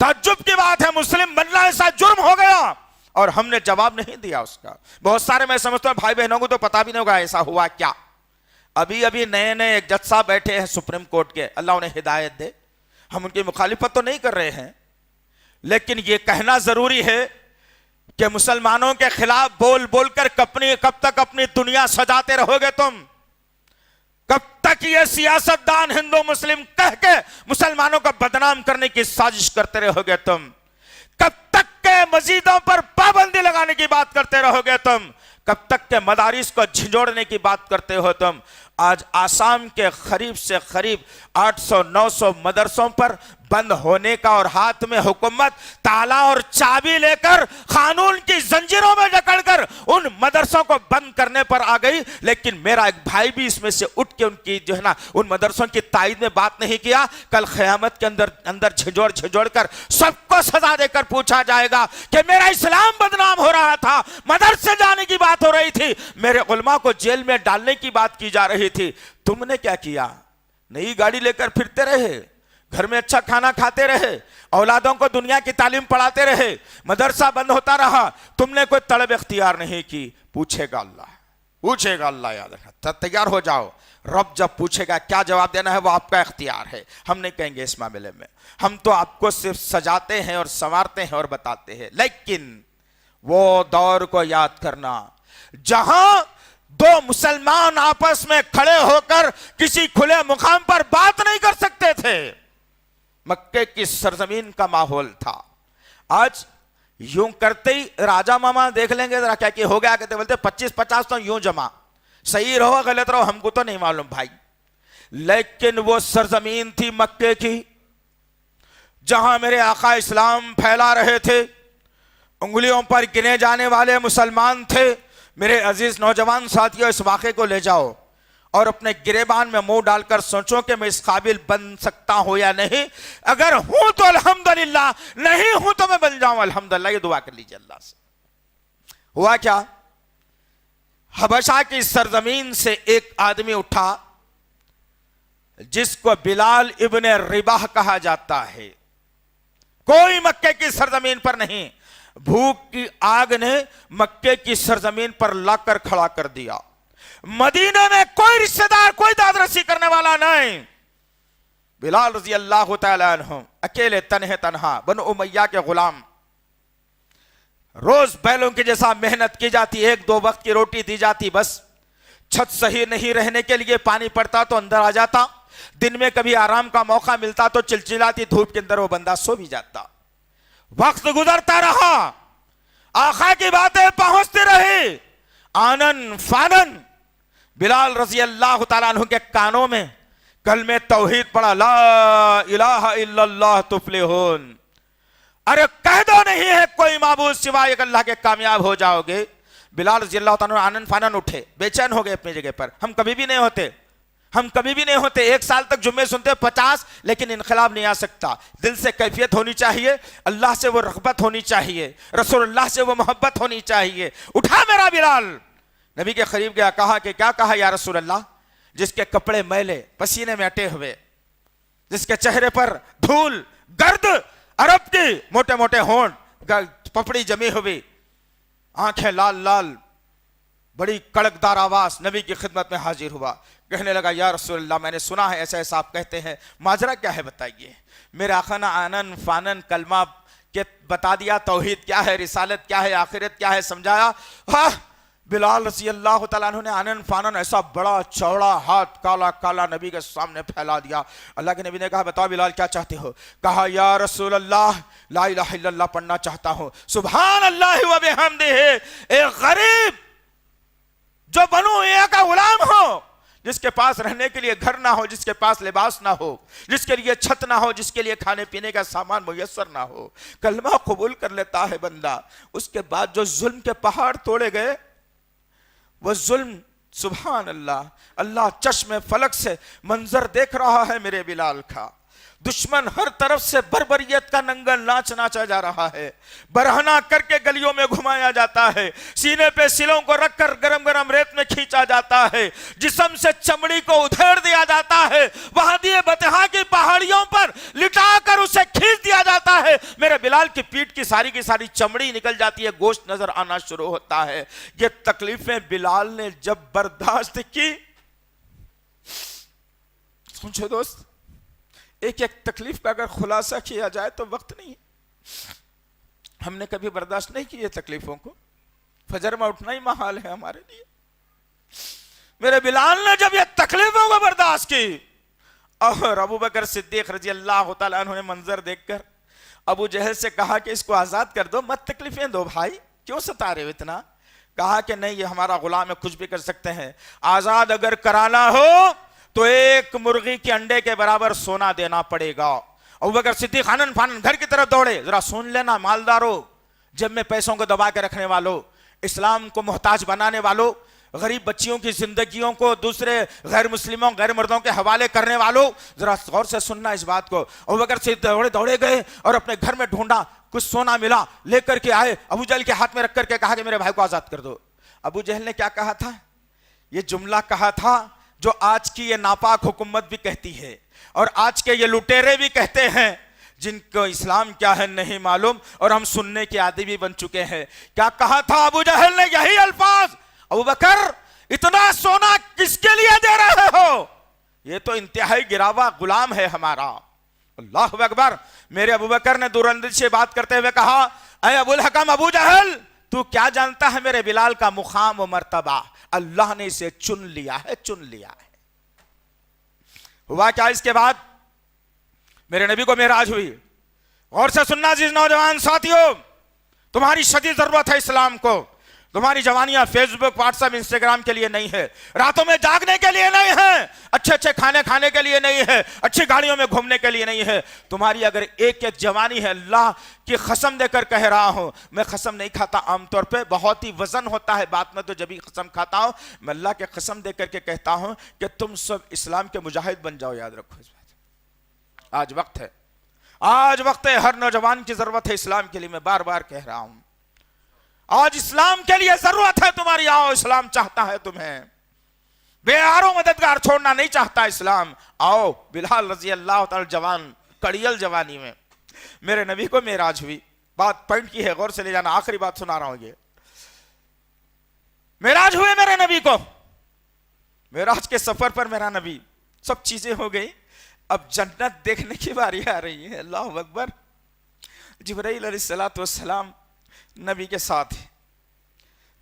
تعجب کی بات ہے, مسلم بننا ایسا جرم ہو گیا اور ہم نے جواب نہیں دیا اس کا. بہت سارے میں سمجھتا ہوں بھائی بہنوں کو تو پتا بھی نہیں ہوگا ایسا ہوا کیا. ابھی نئے ایک جج صاحب بیٹھے ہیں سپریم کورٹ کے, اللہ انہیں ہدایت دے. ہم ان کی مخالفت تو نہیں کر رہے ہیں, لیکن یہ کہنا ضروری ہے کہ مسلمانوں کے خلاف بول بول کر کب تک اپنی دنیا سجاتے رہو گے تم؟ کب تک یہ سیاستدان ہندو مسلم کہہ کے مسلمانوں کو بدنام کرنے کی سازش کرتے رہو گے تم؟ کب تک کے مسجدوں پر پابندی لگانے کی بات کرتے رہو گے تم؟ کب تک کے مدارس کو جھنجھوڑنے کی بات کرتے ہو تم؟ آج آسام کے قریب سے قریب 800-900 مدرسوں پر بند ہونے کا, اور ہاتھ میں حکومت تالا اور چابی لے کر قانون کی زنجیروں میں جکڑ کر ان مدرسوں کو بند کرنے پر آ گئی. لیکن میرا ایک بھائی بھی اس میں سے اٹھ کے ان کی جو ہے نا ان مدرسوں کی تائید میں بات نہیں کیا. کل قیامت کے اندر جھنجھوڑ کر سب کو سزا دے کر پوچھا جائے گا کہ میرا اسلام بدنام ہو رہا تھا, مدرسے جانے کی بات ہو رہی تھی, میرے علماء کو جیل میں ڈالنے کی بات کی جا رہی تھی, تم نے کیا کیا؟ نئی گاڑی لے کر پھرتے رہے, گھر میں اچھا کھانا کھاتے رہے, اولادوں کو دنیا کی تعلیم پڑھاتے رہے, مدرسہ بند ہوتا رہا, تم نے کوئی طلب اختیار نہیں کی. پوچھے گا اللہ, یاد رکھنا, تیار ہو جاؤ. رب جب پوچھے گا کیا جواب دینا ہے وہ آپ کا اختیار ہے, ہم نہیں کہیں گے اس معاملے میں. ہم تو آپ کو صرف سجاتے ہیں اور سنوارتے ہیں اور بتاتے ہیں. لیکن وہ دور کو یاد کرنا جہاں 2 مسلمان آپس میں کھڑے ہو کر کسی کھلے مقام پر بات نہیں کر سکتے تھے. مکے کی سرزمین کا ماحول تھا. آج یوں کرتے ہی راجا ماما دیکھ لیں گے ذرا کیا ہو گیا, کہتے بولتے 25-50 تو یوں جمع, صحیح رہو غلط رہو ہم کو تو نہیں معلوم بھائی. لیکن وہ سرزمین تھی مکے کی جہاں میرے آقا اسلام پھیلا رہے تھے, انگلیوں پر گنے جانے والے مسلمان تھے. میرے عزیز نوجوان ساتھیوں, اس واقعے کو لے جاؤ اور اپنے گریبان میں منہ ڈال کر سوچو کہ میں اس قابل بن سکتا ہوں یا نہیں. اگر ہوں تو الحمدللہ, نہیں ہوں تو میں بن جاؤں الحمدللہ. یہ دعا کر لیجئے اللہ سے. ہوا کیا؟ حبشہ کی سرزمین سے ایک آدمی اٹھا جس کو بلال ابن رباح کہا جاتا ہے. کوئی مکے کی سرزمین پر نہیں, بھوک کی آگ نے مکے کی سرزمین پر لا کر کھڑا کر دیا. مدینے میں کوئی رشتہ دار, کوئی داد رسی کرنے والا نہیں. بلال رضی اللہ تعالی عنہ اکیلے تنہا, بنو امیہ کے غلام, روز بیلوں کی جیسا محنت کی جاتی, 1-2 وقت کی روٹی دی جاتی, بس چھت صحیح نہیں رہنے کے لیے پانی پڑتا تو اندر آ جاتا, دن میں کبھی آرام کا موقع ملتا تو چلچلاتی دھوپ کے اندر وہ بندہ سو بھی جاتا. وقت گزرتا رہا، آقا کی باتیں پہنچتی رہی، آنن فانن بلال رضی اللہ تعالیٰ عنہ کے کانوں میں کلمہ توحید پڑھا، لا الہ الا اللہ تفلحون، ارے کہہ دو نہیں ہے کوئی معبود سوائے اللہ کے، کامیاب ہو جاؤ گے۔ بلال رضی اللہ تعالیٰ عنہ آنن فانن اٹھے، بے چین ہو گئے اپنی جگہ پر۔ ہم کبھی بھی نہیں ہوتے، ہم کبھی بھی نہیں ہوتے، 1 سال تک جمعے سنتے 50، لیکن انقلاب نہیں آ سکتا۔ دل سے کیفیت ہونی چاہیے، اللہ سے وہ رغبت ہونی چاہیے، رسول اللہ سے وہ محبت ہونی چاہیے۔ اٹھا میرا بلال، نبی کے قریب گیا، کہا کہ کیا کہا یا رسول اللہ؟ جس کے کپڑے میلے، پسینے میں اٹے ہوئے، جس کے چہرے پر دھول، گرد، عرب کی موٹے موٹے ہونٹ، پپڑی جمی ہوئی، آنکھیں لال لال، بڑی کڑکدار آواز، نبی کی خدمت میں حاضر ہوا، کہنے لگا یا رسول اللہ میں نے سنا ہے ایسا ایسا آپ کہتے ہیں، ماجرا کیا ہے بتائیے۔ میرے آقا نے آنن فانن کلمہ کے بتا دیا، توحید کیا ہے، رسالت کیا ہے، آخرت کیا ہے سمجھایا۔ ہاں بلال رضی اللہ تعالیٰ عنہ نے آنن فانن ایسا بڑا چوڑا ہاتھ کالا کالا نبی کے سامنے پھیلا دیا۔ اللہ کے نبی نے کہا بتاؤ بلال کیا چاہتے ہو؟ کہا یا رسول اللہ لا الہ الا اللہ پڑھنا چاہتا ہوں۔ سبحان اللہ و بحمدہ، ایک غریب جو بنو امیہ کا غلام ہو، جس کے پاس رہنے کے لیے گھر نہ ہو، جس کے پاس لباس نہ ہو، جس کے لیے چھت نہ ہو، جس کے لیے کھانے پینے کا سامان میسر نہ ہو، کلمہ قبول کر لیتا ہے بندہ۔ اس کے بعد جو ظلم کے پہاڑ توڑے گئے، وہ ظلم، سبحان اللہ، اللہ چشم فلک سے منظر دیکھ رہا ہے میرے بلال کا۔ دشمن ہر طرف سے بربریت کا ننگل ناچ ناچا جا رہا ہے، برہنہ کر کے گلیوں میں گھمایا جاتا ہے، سینے پہ سلوں کو رکھ کر گرم گرم ریت میں کھینچا جاتا ہے، جسم سے چمڑی کو ادھیڑ دیا جاتا ہے، وادی بطحا کی پہاڑیوں پر لٹا کر اسے کھینچ دیا جاتا ہے۔ میرے بلال کی پیٹھ کی ساری چمڑی نکل جاتی ہے، گوشت نظر آنا شروع ہوتا ہے۔ یہ تکلیفیں بلال نے جب برداشت کی، سمجھو دوست، ایک ایک تکلیف کا اگر خلاصہ کیا جائے تو وقت نہیں ہے۔ ہم نے کبھی برداشت نہیں کی یہ تکلیفوں کو، فجر میں اٹھنا ہی محال ہے ہمارے لیے۔ میرے بلال نے جب یہ تکلیفوں کو برداشت کی، اور ابو بکر صدیق رضی اللہ تعالیٰ عنہ نے منظر دیکھ کر ابو جہل سے کہا کہ اس کو آزاد کر دو، مت تکلیفیں دو بھائی، کیوں ستا رہے ہو اتنا؟ کہا کہ نہیں یہ ہمارا غلام ہے، کچھ بھی کر سکتے ہیں، آزاد اگر کرانا ہو تو ایک مرغی کے انڈے کے برابر سونا دینا پڑے گا۔ ابوبکر صدیق آنن فانن گھر کی طرف دوڑے، ذرا سن لینا مالدارو، جب میں پیسوں کو دبا کے رکھنے والوں، اسلام کو محتاج بنانے والوں، غریب بچیوں کی زندگیوں کو دوسرے غیر مسلموں غیر مردوں کے حوالے کرنے والوں، ذرا غور سے سننا اس بات کو۔ ابوبکر صدیق دوڑے گئے اور اپنے گھر میں ڈھونڈا، کچھ سونا ملا، لے کر کے آئے، ابو جہل کے ہاتھ میں رکھ کر کے کہا کہ میرے بھائی کو آزاد کر دو۔ ابو جہل نے کیا کہا تھا؟ یہ جملہ کہا تھا جو آج کی یہ ناپاک حکومت بھی کہتی ہے، اور آج کے یہ لٹیرے بھی کہتے ہیں، جن کو اسلام کیا ہے نہیں معلوم، اور ہم سننے کے عادی بھی بن چکے ہیں۔ کیا کہا تھا ابو جہل نے؟ یہی الفاظ، ابو بکر اتنا سونا کس کے لیے دے رہے ہو؟ یہ تو انتہائی گراوا غلام ہے ہمارا۔ اللہ اکبر۔ میرے ابو بکر نے دور اندیشی سے بات کرتے ہوئے کہا، اے ابو الحکم ابو جہل، تو کیا جانتا ہے میرے بلال کا مقام و مرتبہ؟ اللہ نے اسے چن لیا ہے، چن لیا ہے۔ ہوا کیا اس کے بعد؟ میرے نبی کو معراج ہوئی۔ غور سے سننا عزیز نوجوان ساتھیوں، تمہاری شدید ضرورت ہے اسلام کو۔ تمہاری جوانیاں فیس بک، واٹس ایپ، انسٹاگرام کے لیے نہیں ہے، راتوں میں جاگنے کے لیے نہیں ہے، اچھے اچھے کھانے کھانے کے لیے نہیں ہے، اچھی گاڑیوں میں گھومنے کے لیے نہیں ہے۔ تمہاری اگر ایک ایک جوانی ہے، اللہ کی قسم دے کر کہہ رہا ہوں، میں قسم نہیں کھاتا عام طور پہ، بہت ہی وزن ہوتا ہے بات میں تو جب ہی قسم کھاتا ہوں، میں اللہ کے قسم دے کر کے کہتا ہوں کہ تم سب اسلام کے مجاہد بن جاؤ، یاد رکھو اس بات۔ آج وقت ہے، آج وقت ہے، ہر نوجوان کی ضرورت ہے اسلام کے لیے، میں بار بار کہہ رہا ہوں، آج اسلام کے لیے ضرورت ہے تمہاری، آؤ اسلام چاہتا ہے تمہیں، بے آرو مددگار چھوڑنا نہیں چاہتا اسلام، آؤ۔ بلال رضی اللہ تعالی جوان، کڑیل جوانی میں میرے نبی کو معراج ہوئی۔ بات پوائنٹ کی ہے، غور سے لے جانا، آخری بات سنا رہا ہوں یہ۔ معراج ہوئے میرے نبی کو، معراج کے سفر پر میرا نبی، سب چیزیں ہو گئی، اب جنت دیکھنے کی باری آ رہی ہے۔ اللہ اکبر۔ جبرائیل علیہ السلام نبی کے ساتھ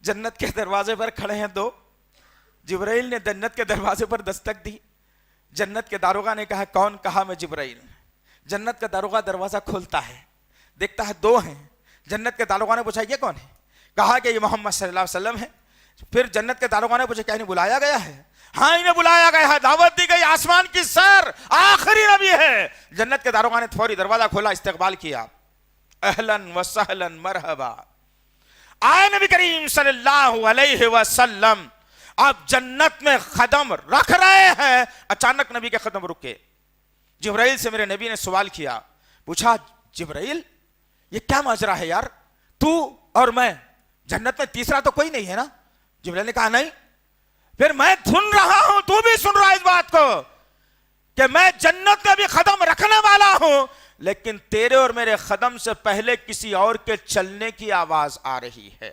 جنت کے دروازے پر کھڑے ہیں دو۔ جبرائیل نے جنت کے دروازے پر دستک دی، جنت کے داروغہ نے کہا کون؟ کہا میں جبرائیل۔ جنت کا داروغہ دروازہ کھولتا ہے، دیکھتا ہے دو ہیں. جنت کے داروغہ نے پوچھا یہ کون ہے؟ کہا کہ یہ محمد صلی اللہ علیہ وسلم ہے. پھر جنت کے داروغہ نے پوچھا کیا انہیں بلایا گیا ہے؟ ہاں انہیں بلایا گیا ہے، دعوت دی گئی، آسمان کی سر، آخری نبی ہے. جنت کے داروغہ نے فوری دروازہ کھولا، استقبال کیا، اہلاً و سہلاً مرحبا. آئے نبی کریم صلی اللہ علیہ وسلم، آپ جنت میں قدم رکھ رہے ہیں، اچانک نبی کے قدم رکے. جبرائیل سے میرے نبی نے سوال کیا، پوچھا جبرائیل یہ کیا ماجرا ہے یار، تو اور میں، جنت میں تیسرا تو کوئی نہیں ہے نا؟ جبرائیل نے کہا نہیں. پھر میں سن رہا ہوں، تو بھی سن رہا ہے اس بات کو کہ میں جنت میں بھی قدم رکھنے والا ہوں، لیکن تیرے اور میرے قدم سے پہلے کسی اور کے چلنے کی آواز آ رہی ہے.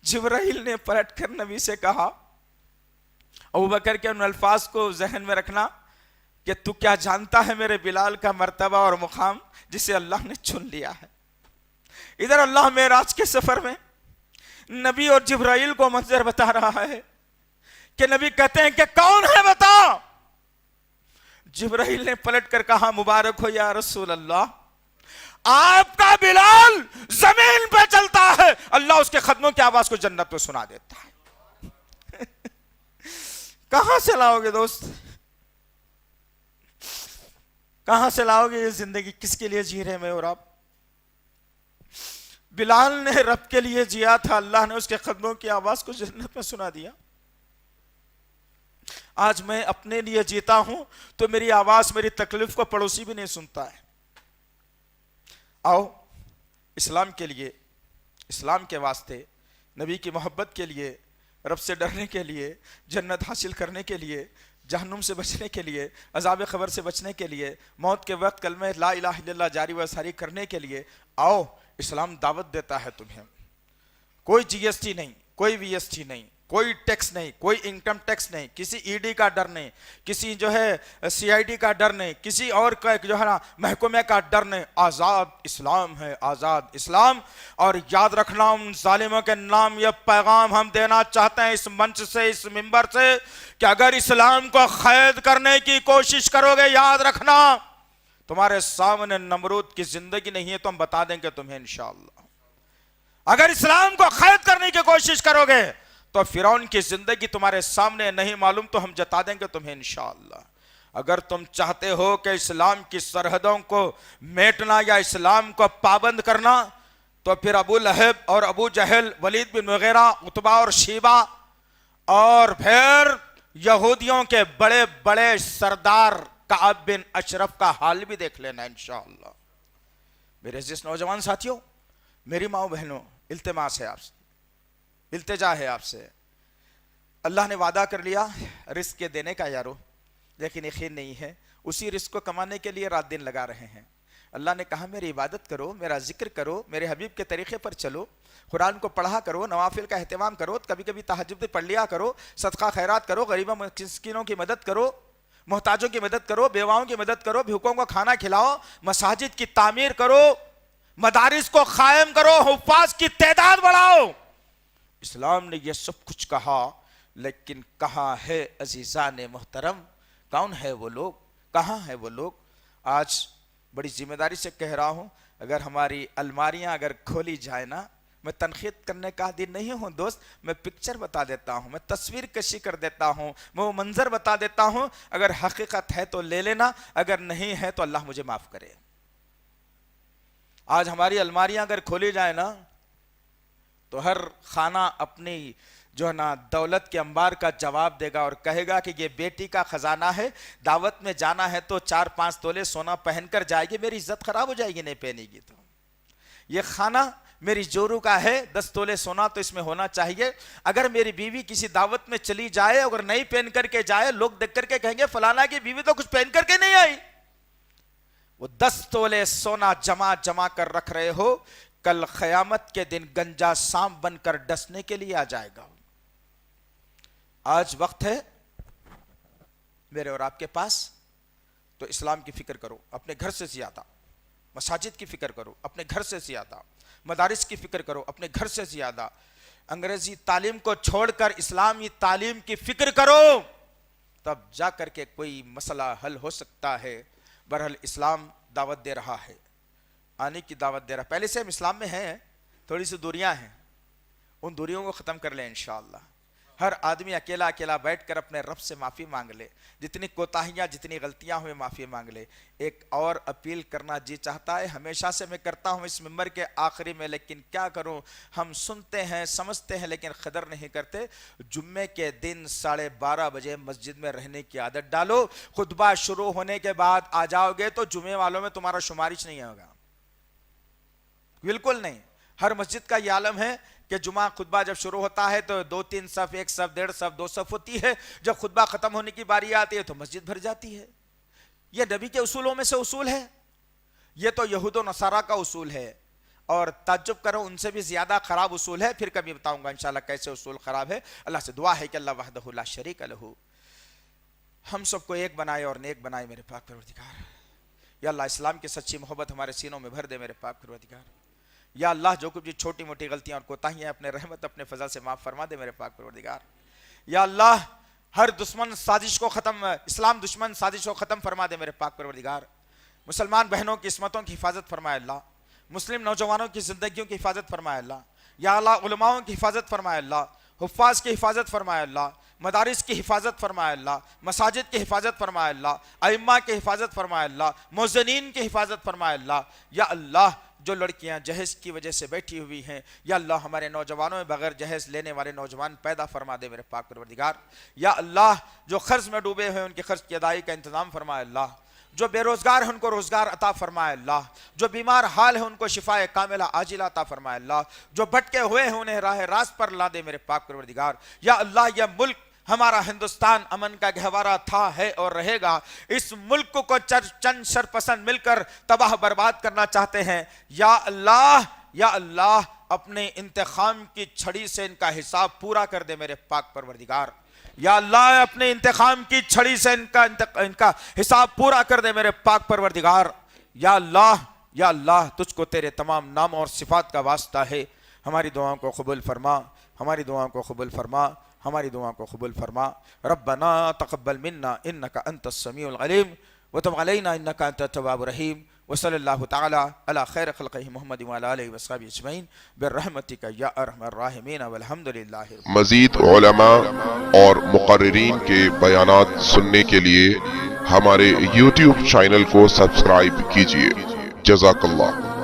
جبرائیل نے پلٹ کر نبی سے کہا، ابوبکر کے ان الفاظ کو ذہن میں رکھنا کہ تو کیا جانتا ہے میرے بلال کا مرتبہ اور مقام جسے اللہ نے چن لیا ہے. ادھر اللہ معراج کے سفر میں نبی اور جبرائیل کو منظر بتا رہا ہے کہ نبی کہتے ہیں کہ کون ہے بتا. جبرائیل نے پلٹ کر کہا مبارک ہو یا رسول اللہ، آپ کا بلال زمین پہ چلتا ہے، اللہ اس کے قدموں کی آواز کو جنت میں سنا دیتا ہے. کہاں سے لاؤ گے دوست، کہاں سے لاؤ گے یہ زندگی؟ کس کے لیے جی رہے میں اور آپ؟ بلال نے رب کے لیے جیا تھا، اللہ نے اس کے قدموں کی آواز کو جنت میں سنا دیا. آج میں اپنے لیے جیتا ہوں تو میری آواز، میری تکلیف کو پڑوسی بھی نہیں سنتا ہے. آؤ اسلام کے لیے، اسلام کے واسطے، نبی کی محبت کے لیے، رب سے ڈرنے کے لیے، جنت حاصل کرنے کے لیے، جہنم سے بچنے کے لیے، عذاب قبر سے بچنے کے لیے، موت کے وقت کلمہ لا الہ الا اللہ جاری و ساری کرنے کے لیے آؤ. اسلام دعوت دیتا ہے تمہیں. کوئی جی ایس ٹی نہیں، کوئی وی ایس ٹی نہیں، کوئی ٹیکس نہیں، کوئی انکم ٹیکس نہیں، کسی ای ڈی کا ڈر نہیں، کسی جو ہے سی آئی ڈی کا ڈر نہیں، کسی اور کا جو ہے نا محکمے کا ڈر نہیں. آزاد اسلام ہے، آزاد اسلام. اور یاد رکھنا ان ظالموں کے نام یہ پیغام ہم دینا چاہتے ہیں اس منچ سے، اس منبر سے، کہ اگر اسلام کو قید کرنے کی کوشش کرو گے، یاد رکھنا تمہارے سامنے نمرود کی زندگی نہیں ہے تو ہم بتا دیں گے تمہیں انشاءاللہ. اگر اسلام کو قید کرنے کی کوشش کرو گے تو فرعون کی زندگی تمہارے سامنے نہیں معلوم تو ہم جتا دیں گے تمہیں انشاءاللہ. اگر تم چاہتے ہو کہ اسلام کی سرحدوں کو میٹنا یا اسلام کو پابند کرنا تو پھر ابو لہب اور ابو جہل، ولید بن مغیرہ، عتبہ اور شیبہ، اور پھر یہودیوں کے بڑے بڑے سردار کعب بن اشرف کا حال بھی دیکھ لینا انشاءاللہ. میرے عزیز نوجوان ساتھیوں، میری ماؤں بہنوں، التماس ہے آپ سے، التجا ہے آپ سے. اللہ نے وعدہ کر لیا رزق کے دینے کا یارو، لیکن یقین نہیں ہے. اسی رزق کو کمانے کے لیے رات دن لگا رہے ہیں. اللہ نے کہا میری عبادت کرو، میرا ذکر کرو، میرے حبیب کے طریقے پر چلو، قرآن کو پڑھا کرو، نوافل کا اہتمام کرو، کبھی کبھی تہجد پڑھ لیا کرو، صدقہ خیرات کرو، غریبوں مسکینوں کی مدد کرو، محتاجوں کی مدد کرو، بیواؤں کی مدد کرو، بھوکوں کو کھانا کھلاؤ، مساجد کی تعمیر کرو، مدارس کو قائم کرو، حفاظ کی تعداد بڑھاؤ. اسلام نے یہ سب کچھ کہا، لیکن کہاں ہے عزیزان محترم؟ کون ہے وہ لوگ؟ کہاں ہے وہ لوگ؟ آج بڑی ذمہ داری سے کہہ رہا ہوں، اگر ہماری الماریاں اگر کھولی جائے نا، میں تنقید کرنے کا عادی نہیں ہوں دوست، میں پکچر بتا دیتا ہوں، میں تصویر کشی کر دیتا ہوں، میں وہ منظر بتا دیتا ہوں. اگر حقیقت ہے تو لے لینا، اگر نہیں ہے تو اللہ مجھے معاف کرے. آج ہماری الماریاں اگر کھولی جائے نا تو ہر خانہ اپنی جو ہے نا دولت کے انبار کا جواب دے گا اور کہے گا کہ یہ بیٹی کا خزانہ ہے، دعوت میں جانا ہے تو 4-5 تولے سونا پہن کر جائے گی، میری عزت خراب ہو جائے گی نہیں پہنے گی تو. یہ خانہ میری جورو کا ہے، 10 تولے سونا تو اس میں ہونا چاہیے. اگر میری بیوی کسی دعوت میں چلی جائے، اگر نہیں پہن کر کے جائے، لوگ دیکھ کر کے کہیں گے فلانا کی بیوی تو کچھ پہن کر کے نہیں آئی. وہ 10 تولے سونا جمع کر رکھ رہے ہو، کل قیامت کے دن گنجا سانپ بن کر ڈسنے کے لیے آ جائے گا. آج وقت ہے میرے اور آپ کے پاس، تو اسلام کی فکر کرو اپنے گھر سے زیادہ، مساجد کی فکر کرو اپنے گھر سے زیادہ، مدارس کی فکر کرو اپنے گھر سے زیادہ. انگریزی تعلیم کو چھوڑ کر اسلامی تعلیم کی فکر کرو، تب جا کر کے کوئی مسئلہ حل ہو سکتا ہے. بہرحال اسلام دعوت دے رہا ہے، آنے کی دعوت دے رہا ہے۔ پہلے سے ہم اسلام میں ہیں، تھوڑی سی دوریاں ہیں، ان دوریوں کو ختم کر لیں انشاءاللہ۔ ہر آدمی اکیلا اکیلا بیٹھ کر اپنے رب سے معافی مانگ لے، جتنی کوتاہیاں جتنی غلطیاں ہوئے معافی مانگ لے۔ ایک اور اپیل کرنا جی چاہتا ہے، ہمیشہ سے میں کرتا ہوں اس ممبر کے آخری میں، لیکن کیا کروں، ہم سنتے ہیں سمجھتے ہیں لیکن قدر نہیں کرتے۔ جمعے کے دن 12:30 بجے مسجد میں رہنے کی عادت ڈالو۔ خطبہ شروع ہونے کے بعد آ جاؤ گے تو جمعے والوں میں تمہارا شمارش نہیں ہوگا، بالکل نہیں۔ ہر مسجد کا یہ عالم ہے کہ جمعہ خطبہ جب شروع ہوتا ہے تو 2-3 صف، 1 صف، 1.5 صف، 2 صف ہوتی ہے۔ جب خطبہ ختم ہونے کی باری آتی ہے تو مسجد بھر جاتی ہے۔ یہ نبی کے اصولوں میں سے اصول ہے، یہ تو یہود و نصارہ کا اصول ہے، اور تعجب کرو ان سے بھی زیادہ خراب اصول ہے۔ پھر کبھی بتاؤں گا انشاءاللہ کیسے اصول خراب ہے۔ اللہ سے دعا ہے کہ اللہ وحدہ لا شریک لہ ہم سب کو ایک بنائے اور نیک بنائے میرے پاک پروردگار۔ یا اللہ اسلام کی سچی محبت ہمارے سینوں میں بھر دے میرے پاک پروردگار۔ یا اللہ جو کچھ بھی چھوٹی موٹی غلطیاں اور کوتاہیاں اپنے رحمت اپنے فضل سے معاف فرما دے میرے پاک پروردگار۔ یا اللہ ہر دشمن سازش کو ختم، اسلام دشمن سازش کو ختم فرما دے میرے پاک پروردگار۔ مسلمان بہنوں کی عصمتوں کی حفاظت فرمائے اللہ، مسلم نوجوانوں کی زندگیوں کی حفاظت فرمائے اللہ۔ یا اللہ علماؤں کی حفاظت فرمائے اللہ، حفاظ کی حفاظت فرمائے اللہ، مدارس کی حفاظت فرمائے اللہ، مساجد کی حفاظت فرمائے اللہ، ائمہ کی حفاظت فرمائے اللہ، مؤذنین کی حفاظت فرمائے اللہ۔ یا اللہ جو لڑکیاں جہیز کی وجہ سے بیٹھی ہوئی ہیں، یا اللہ ہمارے نوجوانوں میں بغیر جہیز لینے والے نوجوان پیدا فرما دے میرے پاک پروردگار۔ یا اللہ جو قرض میں ڈوبے ہوئے ان کے قرض کی ادائیگی کا انتظام فرمائے اللہ، جو بے روزگار ہیں ان کو روزگار عطا فرمائے اللہ، جو بیمار حال ہیں ان کو شفاء کاملہ عاجلہ عطا فرمائے اللہ، جو بھٹکے ہوئے ہیں انہیں راہ راست پر لا دے میرے پاک پروردگار۔ یا اللہ یہ ملک ہمارا ہندوستان امن کا گہوارہ تھا، ہے اور رہے گا۔ اس ملک کو چند شرپسند مل کر تباہ برباد کرنا چاہتے ہیں۔ یا اللہ اپنے انتقام کی چھڑی سے ان کا حساب پورا کر دے میرے پاک پروردگار۔ یا اللہ اپنے انتقام کی چھڑی سے ان کا حساب پورا کر دے میرے پاک پروردگار۔ یا اللہ تجھ کو تیرے تمام نام اور صفات کا واسطہ ہے، ہماری دعاؤں کو قبول فرما، ہماری دعاؤں کو قبول فرما، ہماری دعاؤں کو قبول فرما۔ ربنا تقبل منا انک انت السمیع العلیم وتب علینا انک انت التواب الرحیم، وصلی اللہ تعالی علی خیر خلقہ محمد وعلی آلہ وصحبہ اجمعین برحمتک یا ارحم الراحمین والحمد للہ۔ مزید علماء اور مقررین کے بیانات سننے کے لیے ہمارے YouTube چینل کو سبسکرائب کیجیے۔ جزاک اللہ۔